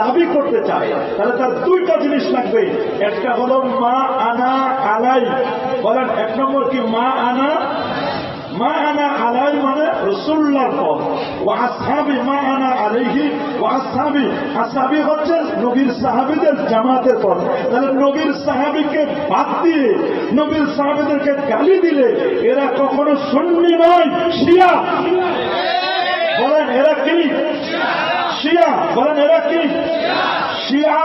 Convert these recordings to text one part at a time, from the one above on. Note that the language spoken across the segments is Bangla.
দাবি করতে চায় তাহলে তার দুইটা জিনিস লাগবে। একটা হলো মা আনা আলাই, বলেন এক নম্বর কি মা আনা আলাই মানে রাসূলুল্লাহর পথ, ওয়া আসহাবি মা আনা আলাইহি ওয়া আসহাবি, আসহাবি হচ্ছে নবীর সাহাবীদের জামাতের পথ। তাহলে নবীর সাহাবীকে বাদ দিয়ে নবীর সাহাবীদেরকে গালি দিলে এরা কখনো সুন্নি নয়, শিয়া। বলেন এরা কি? শিয়া। বলেন এরা কি? শিয়া।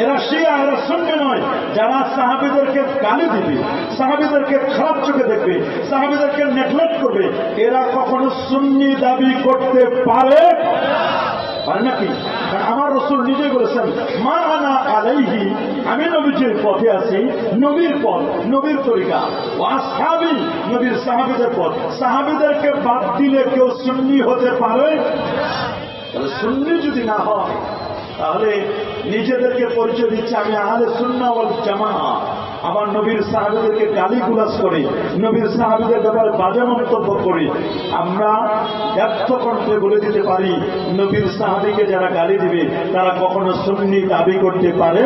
এরা শিয়া, এরা সুন্নি নয়। যারা সাহাবীদেরকে গালি দিবে, সাহাবীদেরকে খারাপ চোখে দেখবে, সাহাবীদেরকে নেগলেক্ট করবে, এরা কখনো সুন্নি দাবি করতে পারে নাকি? কারণ আমার রাসূল নিজে বলেছেন মা আনা আলাইহি, আমি নবীজির পথে আছি, নবীর পথ, নবীর তরিকা, ওয়া আসহাবি, নবীর সাহাবীদের পথ। সাহাবীদেরকে বাদ দিলে কেউ সুন্নি হতে পারে? তাহলে সুন্নি যদি না হয় তাহলে নিজেদেরকে পরিচয় দিচ্ছে আমি আহলে সুন্নাহ ওয়াল জামাআহ, আবার নবীর সাহাবীদেরকে গালিগুলাজ করে, নবীর সাহাবীদের ব্যাপারে বাজে মন্তব্য করে আমরা ব্যর্থ কণ্ঠে বলে দিতে পারি নবীর সাহাবীকে যারা গালি দিবে তারা কখনো সুন্নি দাবি করতে পারে।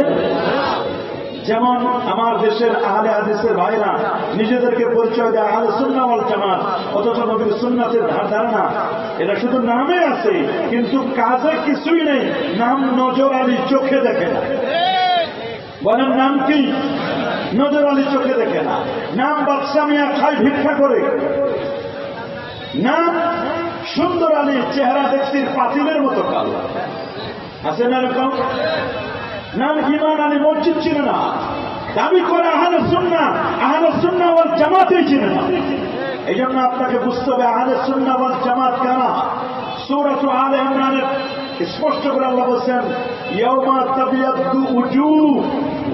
যেমন আমার দেশের আহলে হাদিসের ভাইরা নিজেদেরকে পরিচয় দেয় আহলে সুন্নাহ ওয়াল জামাত, অথচ নবীর সুন্নাতের ধারণা এটা শুধু নামে আছে কিন্তু কাজে কিছুই নেই। নাম নজর আলী, চোখে দেখে না। বলেন নাম কি? নজর আলী, চোখে দেখে না। নাম বাদশা মিয়া, খায় ভিক্ষা করে। নাম সুন্দর আলী, চেহারা দেখছি পাতিলের মতো কালো, আছে না এরকম? নাম ইমান আলী, মসজিদ চিনে না, দাবি করে আহলে সুন্নাহ ওয়াল জামাতেই চিনে না। এই জন্য আপনাকে বুঝতে হবে আহলে সুন্নাহ ওয়াল জামাত কারা। সূরা আলে ইমরানের স্পষ্ট করে আল্লাহ বলেন ইয়াউমা তাবিয়াদ্দু উজুহ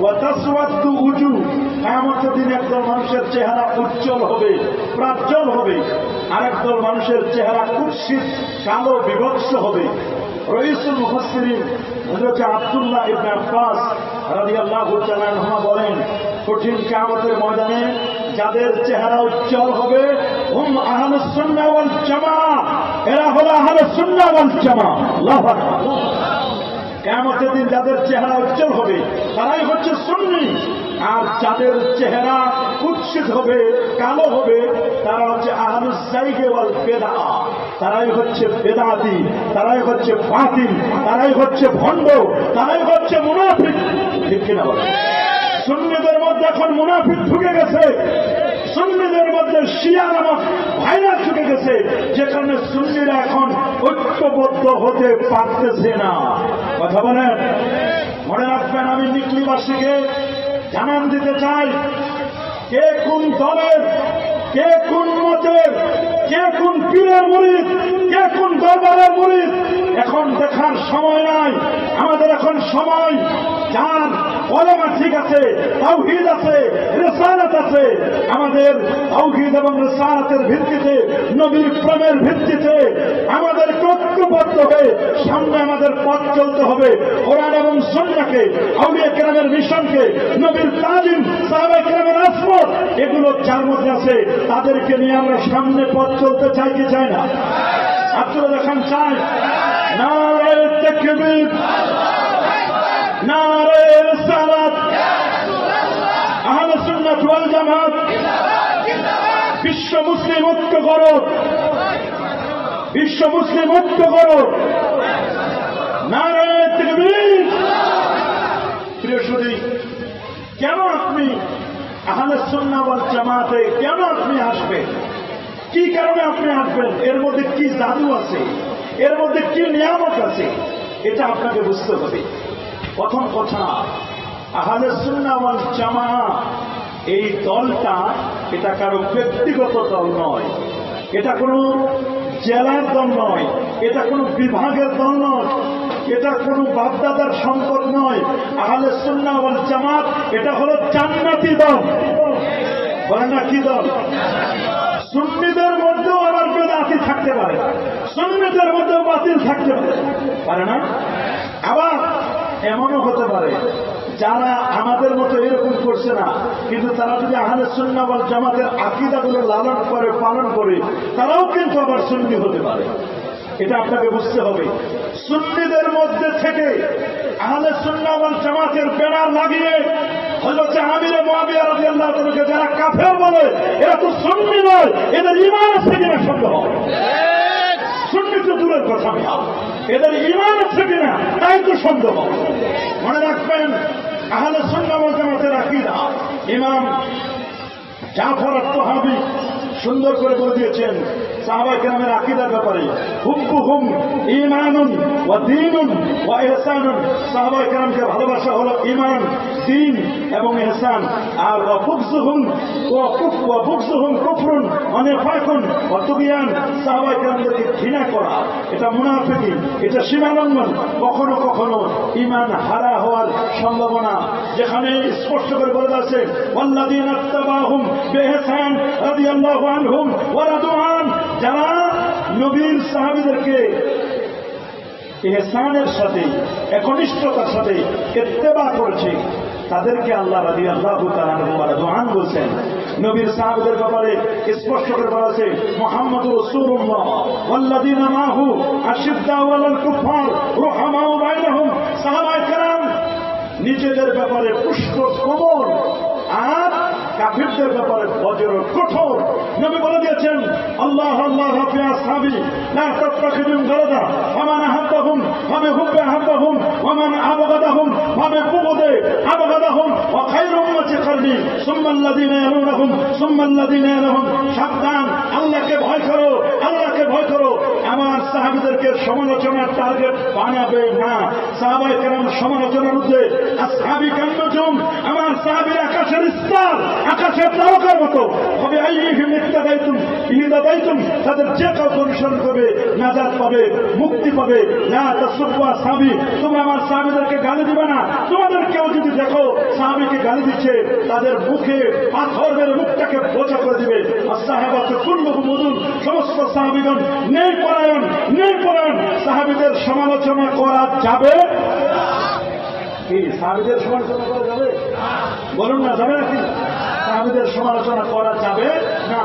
ওয়া তাসওয়াদ্দু উজুহ, কিয়ামতের দিন একদল মানুষের চেহারা উজ্জ্বল হবে, প্রাজ্জ্বল হবে, আর একদল মানুষের চেহারা কুৎসিত, কালো, বিভৎস হবে। রাইসুল মুফাসসিরিন হযরত আব্দুল্লাহ ইবনে আব্বাস রাদিয়াল্লাহু তাআলা আনহুমা বলেন কঠিন কিয়ামতের ময়দানে যাদের চেহারা উজ্জ্বল হবে হুম আহলুস সুন্নাহ ওয়াল জামাআহ, এরা হলো আহলুস সুন্নাহ ওয়াল জামাআহ। আল্লাহু আকবার। কিয়ামতের দিন যাদের চেহারা উজ্জ্বল হবে তারাই হচ্ছে সুন্নি, আর যাদের চেহারা কুৎসিত হবে, কালো হবে, তারা হচ্ছে আহলুস যায়গ ওয়াল বিদআহ, তারাই হচ্ছে বেদাতি, তারাই হচ্ছে বাতিল, তারাই হচ্ছে ভণ্ড, তারাই হচ্ছে মুনাফিক। ঠিক কিনা বলেন? সুন্নিদের মধ্যে এখন মুনাফিক ঢুকে গেছে, সুন্নিদের মধ্যে শিয়া নামক ভাইরাস ঢুকে গেছে, যেখানে সুন্নিরা এখন ঐক্যবদ্ধ হতে পারতেছে না। কথা বলেন? মনে রাখবেন, আমি নিকলিবাসীকে জানান দিতে চাই কে কোন দলের, কে কোন মতের, কে কোন পীরের মুরিদ, কে কোন দরবারের মুরিদ এখন দেখার সময় নাই। আমাদের এখন সময় যার কলেমা ঠিক আছে, তাওহীদ আছে, রিসালাত আছে, আমাদের তাওহীদ এবং রিসালাতের ভিত্তিতে, নবীর প্রেমের ভিত্তিতে আমাদের ঐক্যবদ্ধ হয়ে সামনে আমাদের পথ চলতে হবে। কোরআন এবং সুন্নাহকে, আউলিয়া কেরামের মিশনকে, নবীর তালিম, সাহাবায়ে কেরামের আসওয়াত, এগুলো যার মধ্যে আছে তাদেরকে নিয়ে আমরা সামনে পথ চলতে চাই কি চাই না? আপনারা দেখান চাই। নারে তাকবীর, নারে রিসালাত, আহলে সুন্নাত ওয়াল জামাত, বিশ্ব মুসলিম ঐক্য করো, বিশ্ব মুসলিম ঐক্য করো, নারে তাকবীর। প্রিয় সুধী, কেন আপনি আহলে সুন্নাহ ওয়াল জামাতে কেন আপনি আসবেন? কি কারণে আপনি আসবেন? এর মধ্যে কি জাদু আছে, এর মধ্যে কি নিয়ামত আছে, এটা আপনাকে বুঝতে হবে। প্রথম কথা, আহলে সুন্নাহ ওয়াল জামাআহ এই দলটা এটা কারো ব্যক্তিগত দল নয়, এটা কোনো জেলার দল নয়, এটা কোনো বিভাগের দল নয়, এটা কোনো বাপদাদার সম্পদ নয়। আহলে সুন্নাহ ওয়াল জামাত এটা হলো জান্নাতি দল। বলেন না কি দল? সুন্নিদের মধ্যেও আবার বেদাতি থাকতে পারে, সুন্নিদের মধ্যেও বাতিল থাকতে পারে না। আবার এমনও হতে পারে যারা আমাদের মতো এরকম করছে না, কিন্তু তারা যদি আহলে সুন্নাহ ওয়াল জামাতের আকীদাগুলো লালন করে, পালন করে, তারাও কিন্তু আবার সুন্নি হতে পারে। এটা আপনাকে বুঝতে হবে। সুন্নিদের মধ্যে থেকে আহলে সুন্নাহ ওয়াল জামাতের ব্যানার লাগিয়ে হযরত আমির মুআবিয়া রাদিয়াল্লাহু তাআলাকে যারা কাফের বলে, এরা তো সুন্নি নয়, এদের ঈমান আছে কিনা সন্দেহ। সুন্নি তো দূরের কথা, এদের ঈমান আছে কিনা তাই তো সন্দেহ। মনে রাখবেন, আহলে সুন্নাহ ওয়াল জামাতের আকীদা ইমাম জাফর আত-তাহাবী সুন্দর করে বলে দিয়েছেন সাহাবায়ে কেরামের আকীদার ব্যাপারে, হুব্বুহুম ঈমানুন ওয়া দীনুন ওয়া ইহসানুন। সাহাবায়ে কেরামকে ভালোবাসা হলো ঈমান, দ্বীন এবং ইহসান। আর ওয়া বুগযুহুম কুফরুন ওয়া নিফাকুন ওয়া তুগয়ান। সাহাবায়ে কেরামদেরকে ঘৃণা করা এটা মুনাফিকি, এটা সীমালঙ্ঘন, কখনো কখনো ঈমান হারা হওয়ার সম্ভাবনা। যেখানে স্পষ্ট করে বলা আছে ওয়াল্লাযীনা ইত্তাবাহুম বিইহসান রাদিয়াল্লাহু আনহুম ওয়া রাদু আন। যারা নবীর সাহাবীদেরকে ইহসানের সাথে, একনিষ্ঠতার সাথে ইত্তেবা করেছে, তাদেরকে আল্লাহ রাদিয়াল্লাহু তাআলা আনহু ওয়া রাদু আন বলেছেন। নবীর সাহাবীদের ব্যাপারে স্পষ্ট করে বলা আছে মুহাম্মাদুর রাসূলুল্লাহ ওয়াল্লাযীনা মাহু আশিদ্দাউ আলাল কুফার রুহামাউ বাইনাহুম। সাহাবায়ে কেরাম নিজেদের ব্যাপারে পুষ্কর কোমল, আর কাফিরদের ব্যাপারে বজ্র কঠোর। নবী বলে দিয়েছেন আল্লাহ আল্লাহ ফি আসহাবি লা তাত্তাখিদুন গারাদা ফামান আহাব্বাহুম ফাবিহুব্বি আহাব্বাহুম ওয়া মান আবগাদাহুম ফাবিবুগদি আবগাদাহুম ওয়া খায়রু উম্মতি কারনি সুম্মা আল্লাযীনা ইয়ালুনাহুম সুম্মা আল্লাযীনা ইয়ালুহুম। সাবধান, আল্লাহকে ভয় করো, আল্লাহকে ভয় করো। আমার সাহাবীদেরকে সমালোচনার টার্গেট বানাবে না। সাহাবায়ে কেরাম সমালোচনার মধ্যে আসহাবি কান্নজুম, আমার সাহাবীরা আকাশের স্টার, আকাশের তারকার মতো হবে। আইয়িহিম ইত্তাদাইতুম ইহতাদাইতুম। তাদের যে কাউকে অনুসরণ করবে নাজাত পাবে, মুক্তি পাবে। লা তাসুব্বু আসহাবি, তোমরা আমার সাহাবীদেরকে গালি দিবে না। তোমাদের কেউ যদি দেখো সাহাবীকে গালি দিচ্ছে, তাদের মুখে পাথর মেরে মুখটাকে বোঝা করে দিবে। আসহাবাতু কুল্লুহুম উযুন, সমস্ত সাহাবীগণ ন্যায়পরায়ণ, ন্যায়পরায়ণ। সাহাবীদের সমালোচনা করা যাবে কি? সাহাবীদের সমালোচনা করা যাবে? বলুন না, যাবে নাকি? সাহাবীদের সমালোচনা করা যাবে না।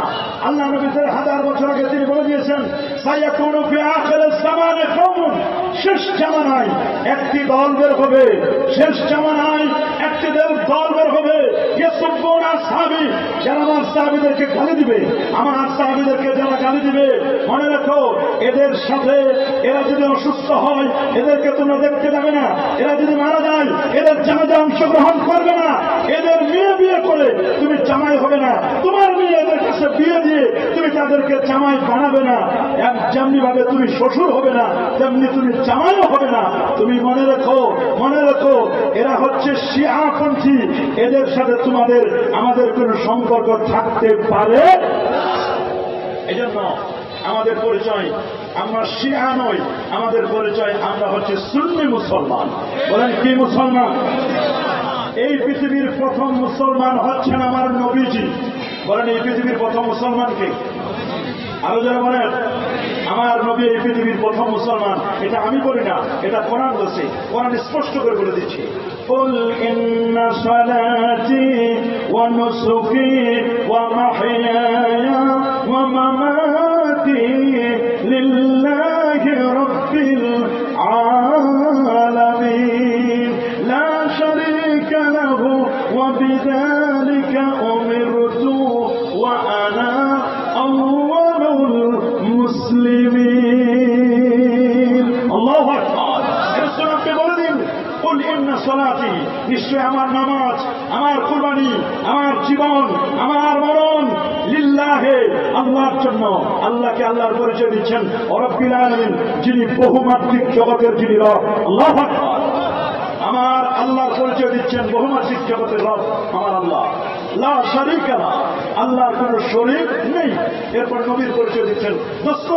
আল্লাহ নবী 1000 বছর আগে তিনি বলে দিয়েছেন সায়াকুনু ফি আখিরিজ জামানে কওমুন, শেষ জামানায় একটি দল বের হবে, শেষ জামানায় একটি দল বের হবে ইয়াসুবুনা আসহাবি, যারা আমার সাহাবীদেরকে গালি দিবে। আমার সাহাবীদেরকে যারা গালি দিবে, মনে রাখো এদের সাথে, এরা যদি অসুস্থ হয় এদেরকে তোমরা দেখতে যাবে না, এরা যদি মারা যায় এদের জানাজা অংশগ্রহণ করবে না, এদের মেয়ে বিয়ে করে তুমি জামাই হবে না, তোমার মেয়ে এদের কাছে বিয়ে দিয়ে তুমি তাদেরকে জামাই বানাবে না। যেমনি ভাবে তুমি শ্বশুর হবে না, তেমনি তুমি জামাইও হবে না। তুমি মনে রেখো, মনে রেখো, এরা হচ্ছে শিয়াপন্থী। এদের সাথে তোমাদের আমাদের কোনো সম্পর্ক থাকতে পারে। এই জন্য আমাদের পরিচয় আমরা শিয়া নই, আমাদের পরিচয় আমরা হচ্ছে সুন্নি মুসলমান। বলেন কি মুসলমান? এই পৃথিবীর প্রথম মুসলমান হচ্ছেন আমার নবীজি। বলেন এই পৃথিবীর প্রথম মুসলমানকে? আরো যারা বলেন আমার নবী এই পৃথিবীর প্রথম মুসলমান। এটা আমি বলি না, এটা কোরআন বলছে। কোরআন স্পষ্ট করে বলে দিচ্ছে কুল ইন্না সালাতি ওয়া নুসুকি ওয়া মাহইয়ায়া ওয়া মামাতি লিল্লাহি রাব্বিল আলামিন লা শারীকা লাহু ওয়া বিযালিকা উমিরতু ওয়া আনা আউয়ালুল মুসলিমিন। আল্লাহু আকবার। এরপর আপনি বলে দিন কুল ইন্না সালাতি, নিশ্চয় আমার নামাজ, আমার কুরবানি, আমার জীবন, আমার মরণ লিল্লাহে, আল্লাহর জন্য। আল্লাহকে আল্লাহর পরিচয় দিচ্ছেন রব্বিল আলামিন, যিনি বহুমাত্রিক জগতের যিনি রব। আল্লাহু আকবার। আমার আল্লাহর পরিচয় দিচ্ছেন বহুমাত্রিক জগতের রব আমার আল্লাহ। লা শারীকা লাহু, আল্লাহর কোনো শরীক নেই। এরপর নবীর পরিচয় দিচ্ছেন দোস্ত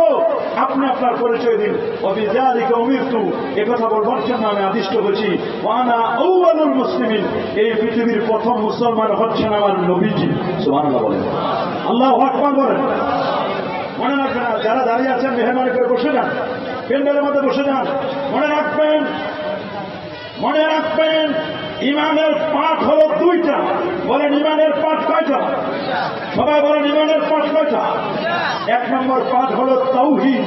আপনি আপনার পরিচয় দিন। ওয়াবিযালিকা উমিরতু, একথা বলবার জন্য আমি আদিষ্ট হয়েছি। ওয়া আনা আউয়ালুল মুসলিমিন, এই পৃথিবীর প্রথম মুসলমান হচ্ছেন আমার নবীজি। সুবহানাল্লাহ বলেন, আল্লাহু আকবার বলেন। মনে রাখবেন, যারা দাঁড়িয়ে আছেন মেহরবানি করে বসে যান, প্যান্ডেলের মধ্যে বসে যান। মনে রাখবেন, মনে রাখবেন ইমানের পাঠ হলো 2টা। বলেন ইমানের পাঠ কয়টা? সবাই বলেন ইমানের পাঠ কয়টা? 1 নম্বর পাঠ হলো তাওহীদ।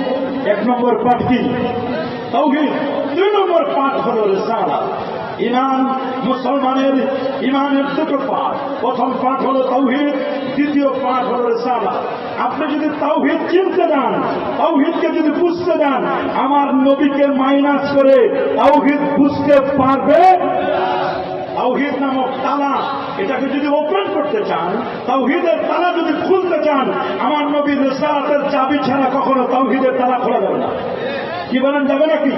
1 নম্বর পাঠ কি? তাওহীদ। 2 নম্বর পাঠ হলো রিসালাত। ইমান মুসলমানের ইমানের দুটো পাঠ। প্রথম পাঠ হলো তাওহীদ, দ্বিতীয় পাঠ হলো রিসালাত। আপনি যদি তাওহীদ চিনতে যান, তাওহীদকে যদি বুঝতে যান, আমার নবীকে মাইনাস করে তাওহীদ বুঝতে পারবে? তাওহীদ নামক তালা, এটাকে যদি ওপেন করতে চান, তাওহীদের তালা যদি খুলতে চান, আমার নবীর রিসালাতের চাবি ছাড়া কখনো তাওহীদের তালা খোলা যাবে না। কি বলেন, যাবে নাকি?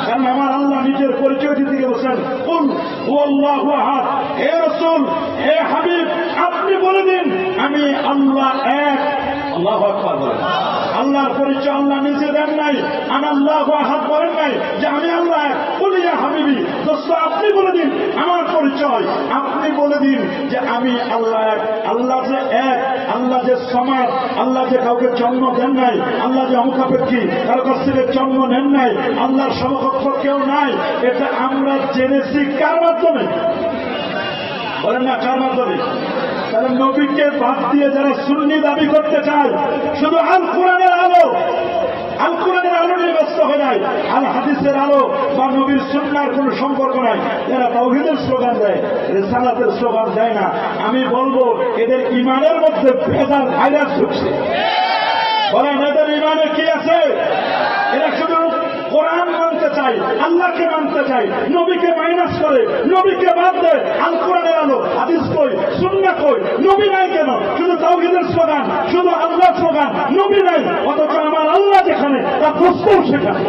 কারণ আমার আল্লাহ নিজের পরিচয় দিতে গিয়ে বলছেন, কুল হুয়াল্লাহু আহাদ। হে রাসূল, হে হাবিব, আপনি বলে দিন আমি আল্লাহ এক। আল্লাহু আকবার বলেন। আল্লাহর পরিচয় আল্লাহ নিজে দেন নাই, আনাল্লাহু আহাদ বলেন নাই যে আমি আল্লাহ এক। কুল ইয়া হাবিবি, দোস্ত আপনি বলে দিন আমার পরিচয়, আপনি বলে দিন যে আমি আল্লাহ এক। আল্লাহ যে এক, আল্লাহ যে সমাদ, আল্লাহ যে কাউকে জন্ম দেন নাই, আল্লাহ যে অমুখাপেক্ষী, কারো কাছ থেকে জন্ম নেন নাই, আল্লাহর সমকক্ষ কেউ নাই, এটা আমরা জেনেছি কার মাধ্যমে? বলেন না, কার মাধ্যমে? তাহলে নবীকে বাদ দিয়ে যারা সুন্নি দাবি করতে চায়, শুধু আল কোরআনের আলো, আল কোরআনের আলো নিয়ে ব্যস্ত হয়ে যায়, আল হাদিসের আলো বা নবীর সুন্নাহর কোন সম্পর্ক নাই, যারা তাওহীদের স্লোগান দেয়, রিসালাতের স্লোগান দেয় না, আমি বলবো এদের ইমানের মধ্যে ভেজাল ভাইরাস ঢুকছে। বলেন, এদের ইমানে কি আছে? এরা শুধু কোরআন মানতে চাই, আল্লাহকে মানতে চাই, নবীকে মাইনাস করে, নবীকে বাদ দেয়। আল কোরআনের আলো, হাদিস কই, সুন্নাহ কই, নবী নাই কেন? শুধু তাওহীদের স্লোগান, শুধু আল্লাহর স্লোগান, নবী নাই। অথচ আমার আল্লাহ যেখানে, তার দোস্তও সেখানে।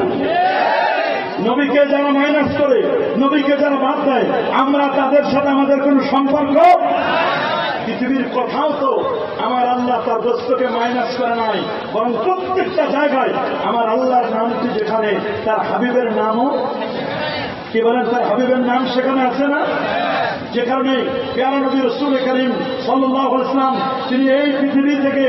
নবীকে যারা মাইনাস করে, নবীকে যারা বাদ দেয়, আমরা তাদের সাথে আমাদের কোন সম্পর্ক? পৃথিবীর কোথাও তো আমার আল্লাহ তার দোস্তকে মাইনাস করে নাই, বরং প্রত্যেকটা জায়গায় আমার আল্লাহর নামটি যেখানে, তার হাবিবের নামও, কি বলেন, তার হাবিবের নাম সেখানে আছে না? যে কারণে প্যারা নবী রাসূল করিম সাল্লাল্লাহু আলাইহি ওয়াসাল্লাম তিনি এই পৃথিবী থেকে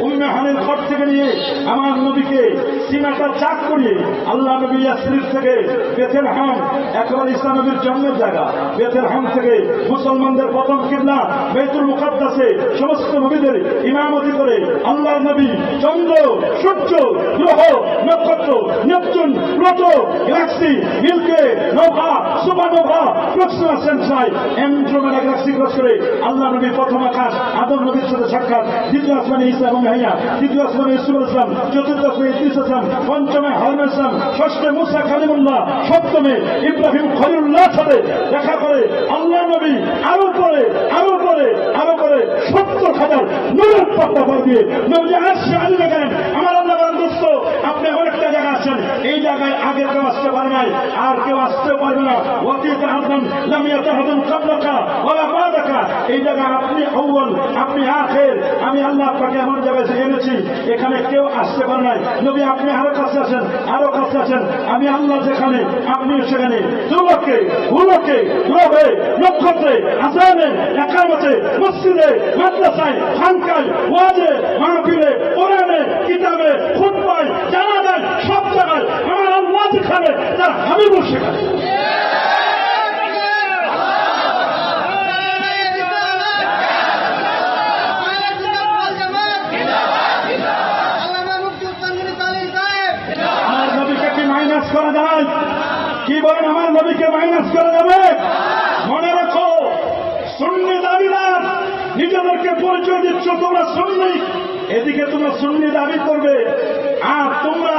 উম্মে হানির ঘর থেকে নিয়ে আমার নবীকে সীমাটা চাক করিয়ে আল্লাহ নবী ইয়াসরিব থেকে বেথলেহেম, একেবারে ঈসা নবীর জন্মের জায়গা, বেথলেহেম থেকে মুসলমানদের প্রথম কিবলা বাইতুল মুকাদ্দাসে সমস্ত নবীদের ইমামতি করে আল্লাহর নবী চন্দ্র, সূর্য, গ্রহ, নক্ষত্র, Neptune, Pluto, galaxy, milky, nova, supernova, Proxima Centauri, Andromeda galaxy cross করে আল্লাহ নবী প্রথম আকাশ, আদম নবীর সাথে সাক্ষাৎ, দ্বিতীয় আসমানে ঈসা এবং ইয়াহইয়া, তৃতীয় আসমানে ইউসুফ আলাইহিস সালাম, চতুর্থ আসমানে ইদ্রিস আলাইহিস সালাম, পঞ্চমে হারুন আলাইহিস সালাম, ষষ্ঠে মুসা কালিমুল্লাহ, সপ্তমে ইব্রাহিম খলিলুল্লাহর সাথে দেখা করে আল্লাহ নবী আরো পরে আরো পরে আরো পরে 70,000 নূরের পর্দা পার দিয়ে নবী আরশে আজিমে গেলেন। আমার আল্লাহ বলেন, দোস্ত আপনি এমন একটা জায়গা আছেন, এই জায়গায় আগে কেউ আসতে পারে নাই, আর কেউ আসতে পারবে না। ওয়াতিতা হাদান লাম ইয়াতাহাদান কাবলাকা ওয়ালা বাদাকা, এই জায়গায় আপনি আউয়াল, আপনি আখির। আমি আল্লাহ আপনাকে এমন জায়গায় এনেছি, এখানে কেউ আসতে পারে নাই। নবী আপনি আরো কাছে আসেন, আরো কাছে আসেন। আমি আল্লাহ যেখানে, আপনিও সেখানে। দুলোকে, ভূলোকে, গ্রহে, নক্ষত্রে, আসামে, একামতে, মসজিদে, মাদ্রাসায়, খানকায়, ওয়াজে, মাহফিলে, কোরআনে, কিতাবে, খুতবায়, জানাজায়, সব জায়গায় আমার আল্লাহ যেখানে, তার হাবিবও সেখানে। আমার নবীকে কি মাইনাস করা যায়? কি বলেন, আমার নবীকে মাইনাস করা যাবে? মনে রাখো, সুন্নি দাবিদার নিজেদেরকে পরিচয় দিচ্ছ তোমরা সুন্নি, এদিকে তোমরা সুন্নি দাবি করবে, আর তোমরা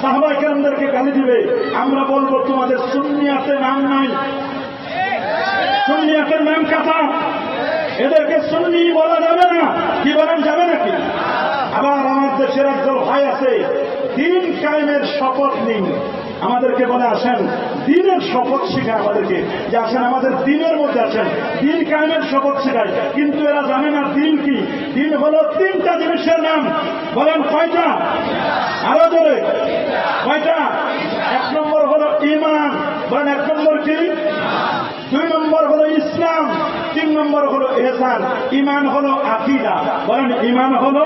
সাহাবায়ে কেরামদেরকে গালি দিবে। আমরা বলবো তোমাদের সুন্নিয়াতে নাম নাই, সুন্নিয়াতের নাম কাটা, এদেরকে সুন্নি বলা যাবে না। কি বলেন, যাবে নাকি? আবার আমার দেশের একদল ভাই আছে, দিন কায়েমের শপথ নিন, আমাদেরকে বলে আসেন দিনের শপথ শিখায় আমাদেরকে, যে আসেন আমাদের দিনের মধ্যে আসেন, দিন কায়েমের শপথ শিখায়। কিন্তু এরা জানে না দিন কি। দিন হলো 3টা জিনিসের নাম। বলেন কয়টা? আরো জোরে, কয়টা? 1 নম্বর হলো ঈমান। বলেন 1 নম্বর কি? 2 নম্বর হলো ইসলাম, 3 নম্বর হলো ইহসান। ঈমান হলো আকীদা। বলেন ঈমান হলো,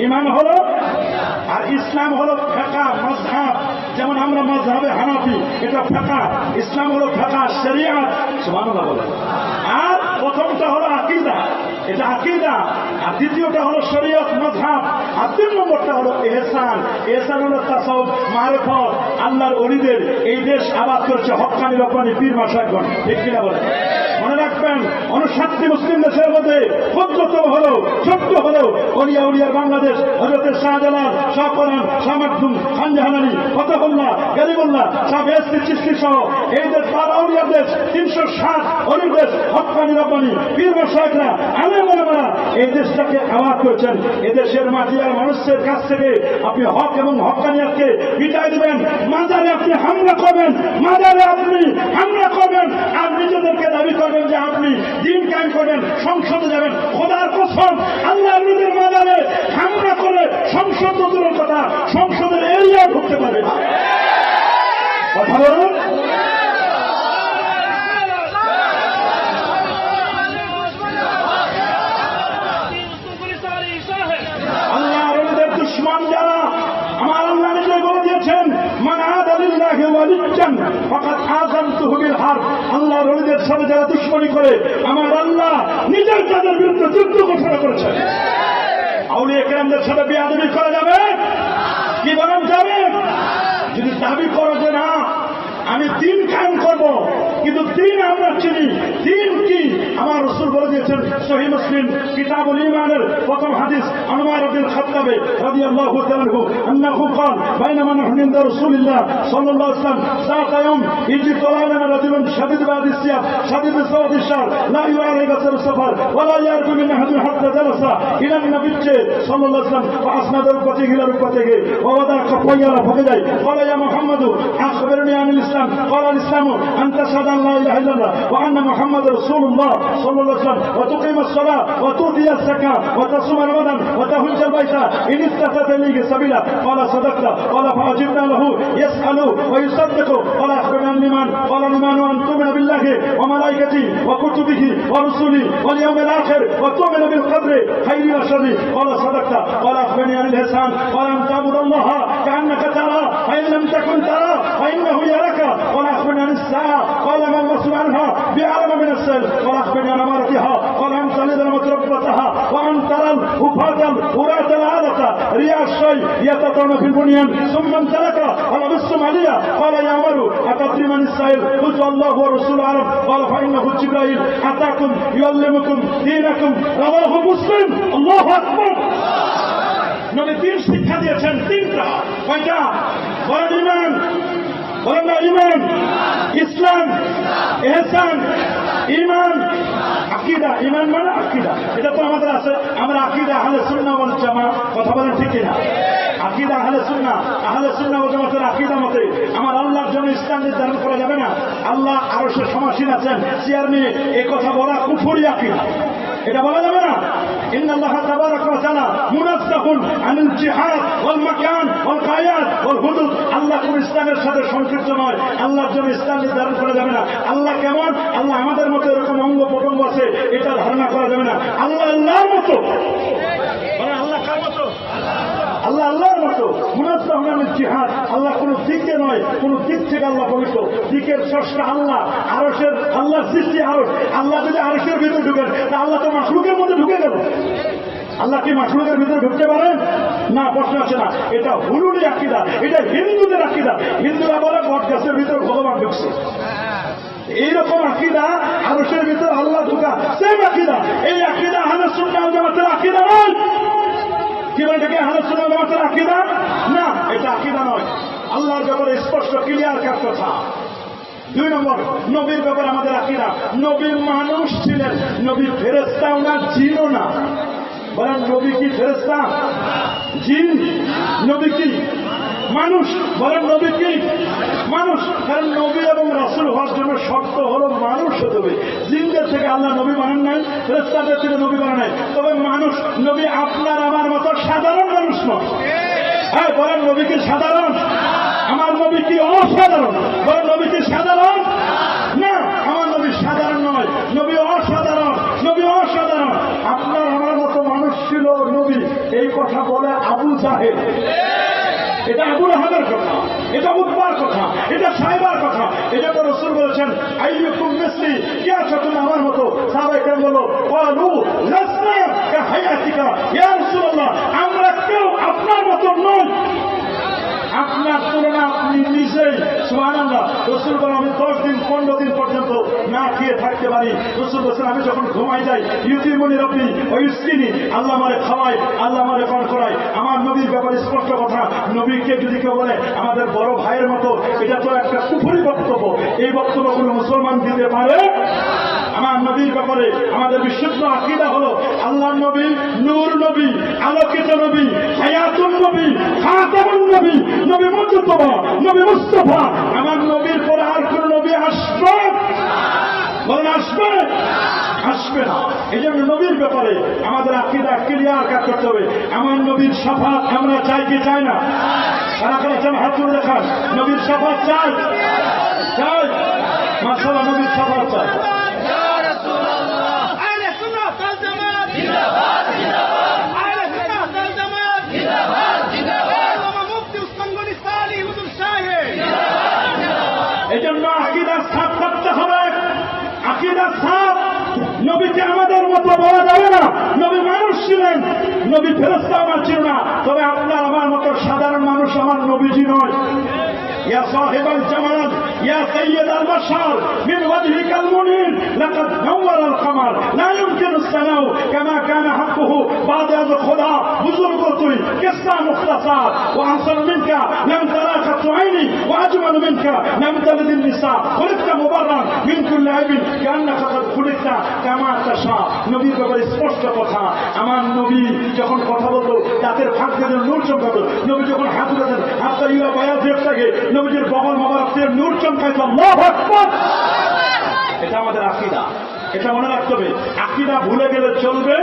ঈমান হলো, আর ইসলাম হলো ফিকহ, মাযহাব। যেমন আমরা মাযহাবে হানাফি, এটা ফিকহ। ইসলাম হলো ফিকহ, শরিয়াত। সুবহানাল্লাহ বলেন। আর প্রথমটা হলো আকীদা। এটা আকীদা। আর দ্বিতীয়টা হলো শরীয়ত মাযহাব। আর 3 নম্বরটা হলো ইহসান। ইহসান হলো তাসাউফ, মারিফত। আল্লাহর ওলিদের এই দেশ আবাদ করেছে হক্কানি রব্বানি পীর মাশায়েখগণ, ঠিক কিনা বলেন? মনে রাখবেন, 59টি মুসলিম দেশের মধ্যে ক্ষুদ্রতম হলেও ছোট্ট হলেও অলিয়া উলিয়ার বাংলাদেশ, হযরত শাহজালাল, শাহ পরান, শাহ মাকদুম, খান জাহানানি, ফতহুল্লাহ, গরিবুল্লাহ, শাহ বেহেশতি চিশতি সহ এই দেশ আউলিয়ার দেশ, 360 অলির দেশ, হক্কানি রব্বানি পীর মাশায়েখরা, আলেম ওলামারা এই দেশটাকে আবাদ করেছেন। এদেশের মাটি আর মানুষের কাছ থেকে আপনি হক এবং হক্কানিয়াতকে বিদায় দিবেন, মাজারে আপনি হামলা করবেন, মাজারে আপনি হামলা করবেন, আর নিজেদেরকে দাবি করবেন যে আপনি দিন কায়েম করবেন, সংসদে যাবেন। খোদার কসম, আল্লাহ নবীর মাজারে হামলা করে সংসদ দূরের কথা, সংসদের এরিয়া ঢুকতে পারে না। কথা বলুন। আল্লাহর নবীর দুশমন যারা, আমার আল্লাহ নিজে বলে দিয়েছেন, মান আদা লিল্লাহি ওয়ালিয়ান ফাকাদ আযানতুহু বিল হারব। আল্লাহর নবীর সাথে যারা দুশমনী করে, আমার আল্লাহ নিজের তাদের বিরুদ্ধে যুদ্ধ ঘোষণা করেছেন। আউলিয়া কেরামদের সাথে বেয়াদবি করা যাবে? কি বলেন যাবে? যদি দাবি করো যে না আমি দিন কায়েম করব, কিন্তু দিন আমরা চিনি, দিন কি? আমার রাসূল বলে দিয়েছেন, সহিহ মুসলিম কিতাবুল ঈমানের প্রথম হাদিস, উমর ইবনে খাত্তাব রাদিয়াল্লাহু তাআলা আনহু আন্নাহু قال بينما نحن عند رسول الله صلى الله عليه وسلم ذات يوم يجي طلعنا رجل شديد بياض الثياب شديد سواد الشعر لا يرى بصر السفر ولا يعرف من احد حتى جلس الى النبي صلى الله عليه وسلم فاسند ركبته الى ركبته ووضع كفيه على فخذيه قال يا محمد اخبرني عن الاسلام قال الاسلام ان تشهد ان لا اله الا الله وان محمد رسول الله صلى الله عليه وسلم وتقيم الصلاه وتؤتي الزكاه وتصوم رمضان وتحج البيت ان استطعت اليه سبيلا قال صدقت قال فاجبنا له يسال ويصدق قال اخبرنا عن الايمان قال الايمان ان تؤمن بالله وملائكته وكتبه ورسله واليوم الاخر وتؤمن بالقدر خيره وشره قال صدقت قال اخبرني عن الاحسان قال ان تعبد الله كانك تراه فان لم تكن تراه فانه يراك قال اخبرني عن الساعه قال ما المسؤول عنها باعلم من السائل قال اخبرني عن امارتها قال ان تلد متربتها وان ترى الوفاة الوراة العادة رياء الشيء يتطون في البنيان ثم امتلك قال بسم عليا قال يا عمر أتدري من السائل قلت الله ورسوله أعلم قال فإنه جبرائيل أتاكم يعلمكم دينكم رواه مسلم الله أكبر নবী তিন শিক্ষা দিয়েছেন, তিনটা। কয়টা? বলেন ঈমান, বলেন না ঈমান, ইসলাম, ইহসান, ঈমান, আকীদা। ঈমান মানে আকীদা, এটা তো আমাদের আছে। আমরা আকীদা আহলে সুন্নাহ ওয়াল জামাআহ, কথা বলেন ঠিক কিনা? আকীদা আহলে সুন্নাহ ওয়াল জামাতের আকীদা মতে আমার আল্লাহর জন্য স্থান নির্ধারণ করা যাবে না। আল্লাহ আরশে সমাসীন আছেন, চেয়ার নিয়ে এই কথা বলা কুফরি আকীদা, এটা বলা যাবে না। ইন্নাল্লাহা তাবারাকা ওয়া তাআলা মুনাজ্জাহুন আনিল জিহাদ ওয়াল মাকান ওয়াল গায়াত ওয়াল হুদুদ। আল্লাহ কোন ইসলামের সাথে সংশ্লিষ্ট নয়, আল্লাহর জন্য ইসলাম নির্ধারণ করা যাবে না। আল্লাহ কেমন? আল্লাহ আমাদের মতো এরকম অঙ্গ প্রত্যঙ্গ আছে, এটা ধারণা করা যাবে না। আল্লাহ আল্লাহর মতো, আল্লাহ কার মতো? আল্লাহ আল্লাহর মতো। মুনাজ্জাহুন আনিল জিহাদ, আল্লাহ কোন দিকে নয়, কোন দিক থেকে আল্লাহ পবিত্র। দিকের স্রষ্টা আল্লাহ, আরশের আল্লাহর সৃষ্টি আরশ। আল্লাহ যদি আরশের ভিতরে ঢুকেন, তা আল্লাহ তো মাখলুকের মধ্যে ঢুকে গেল। আল্লাহ কি মাখলুকের ভিতরে ঢুকতে পারেন? না, প্রশ্ন আছে না। এটা হুলুলি আকীদা, এটা হিন্দুদের আকীদা। হিন্দুরা বলে বট গাছের ভিতরে ভগবান ঢুকছে। এইরকম আকীদা, আরশের ভিতরে আল্লাহ ঢুকা, সেম আকীদা। এই আকীদা আহলে সুন্নাহ ওয়াল জামাতের আকীদা নয়। কি বলে এটাকে আহলে সুন্নাহ ওয়াল জামাতের আকীদা? না, এটা আকীদা নয়। আল্লাহর ব্যাপারে স্পষ্ট ক্লিয়ার কাট কথা। 2 নম্বর, নবীর ব্যাপারে আমাদের আকীদা। নবী মানুষ ছিলেন, নবী ফেরেশতাও না, জিনও না। বলেন নবী কি ফেরেশতা? জিন? নবী কি মানুষ? বলেন নবী কি মানুষ? কারণ নবী এবং রাসূল হওয়ার জন্য শর্ত হলো মানুষ হতে হবে। জিনদের থেকে আল্লাহ নবী বানান নাই, ফেরেশতাদের থেকে নবী বানান নাই, তবে মানুষ। নবী আপনার আমার মতো সাধারণ মানুষ নয়। হ্যাঁ, বলেন নবী কি সাধারণ? আমার নবী কি অসাধারণ? বলেন নবী কি সাধারণ? না, আমার নবী সাধারণ নয়, নবী অসাধারণ। নবী অসাধারণ। আপনার আমার মতো মানুষ ছিল নবী, এই কথা বলে আবু জাহেল। এটা আবু লাহাবের কথা। এটা উঠবার কথা, এটা সাহেবার কথা। এটা তো রাসূল বলেছেন আইয়ুকুম মিসলি, কে আছো তুমি আমার মতো? সাহাবায়ে কেরাম বলল ক্বালু লাসনা কাহায়াতিকা ইয়া রাসূলুল্লাহ, আমরা কেউ আপনার মতো নই, আপনার তুলনা আপনি নিজেই। সুবহানাল্লাহ। রাসূল বলেন আমি 10 দিন 15 দিন পর্যন্ত না খেয়ে থাকতে পারি। রাসূল বলেন আমি যখন ঘুমাই যাই ইউতিমুনি রব্বি ওয়া ইউসকিনি, আল্লাহ আমারে খাওয়ায়, আল্লাহ আমারে পান করায়। আমার নবীর ব্যাপারে স্পষ্ট কথা, নবীকে যদি কেউ বলে আমাদের বড় ভাইয়ের মতো, এটা তো একটা কুফরি বক্তব্য। এই বক্তব্য কোনো মুসলমান দিতে পারে? আমার নবীর ব্যাপারে আমাদের বিশুদ্ধ আকীদা হলো আল্লাহর নবী নূর নবী, আলোকিত নবী, হায়াতুন নবী, খাতামুন নবী, নবী মুজতবা, নবী মুস্তাফা। আমার নবীর পরে আর কোন নবী আসবে? বলেন আসবে? আসবে না। এই জন্য নবীর ব্যাপারে আমাদের আকীদা ক্লিয়ার কাজ করতে হবে। আমার নবীর শাফাত আমরা চাই কি চাই না? সারা কাছে হাত তুলে দেখান, নবীর শাফাত চাই? চাই। মাশাআল্লাহ, নবীর শাফাত চাই। এই জন্য আকীদা সাফ করতে হবে। আকীদা সাফ। নবীকে আমাদের মতো বলা যাবে না। নবী মানুষ ছিলেন, নবী ফেরেশতা আমার ছিল না। তবে আপনার আমার মতো সাধারণ মানুষ আমার নবীজি নয়। يا صاحب الجمال يا سيد البشر من وجهك المنير لقد نور القمر لا يمكن الثناء كما كان حقه بعد هذا الخدا بزرگ توي قصه مختصر واحسن منك لم ترى خط عيني واجمل منك لم تلد النساء خلقت مبرا من كل عيب كانك قد خلقت كما تشاء। নবীর ব্যাপারে স্পষ্ট কথা। আমার নবী যখন কথা বলতো তাদের ফাঁক দিয়ে নূর চমকাতো। নবী যখন হাত উঠাতেন হাতটা ইয়া বায়া দেব থাকে, নবীজির বগল মোবারক দিয়ে নূর চমকাইতো। আল্লাহু আকবার। এটা আমাদের আকীদা, এটা মনে রাখতে হবে। আকীদা ভুলে গেলে চলবে?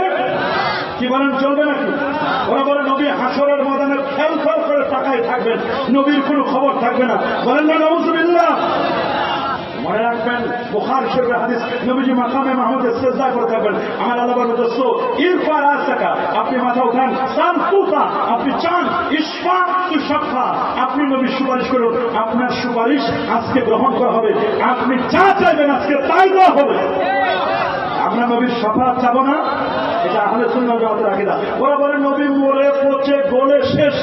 কি বলেন, চলবে নাকি? ওরা বলে নবী হাসরের ময়দানে খেল করে তাকায় থাকবেন, নবীর কোনো খবর থাকবে না। বলেন না নাউযুবিল্লাহ। মনে রাখবেন বুখারী শরীফের হাদিস, নবীজি মাকামে মাহমুদের সিজদা করে থাকবেন। আমার আল্লাহ বলেন দোস্ত ইরফা রাসাকা, আপনি মাথা উঠান, সান তুতা, আপনি চান, ইশফা তু শাফা, আপনি নবীর সুপারিশ করুন, আপনার সুপারিশ আজকে গ্রহণ করা হবে। আপনি যা চাইবেন আজকে তাই দেওয়া হবে। আমরা নবীর শাফাত চাবো না? এটা আহলে সুন্নাত ওয়াল জামাতের আকীদা। ওরা বলে নবী মরে পচে গলে শেষ।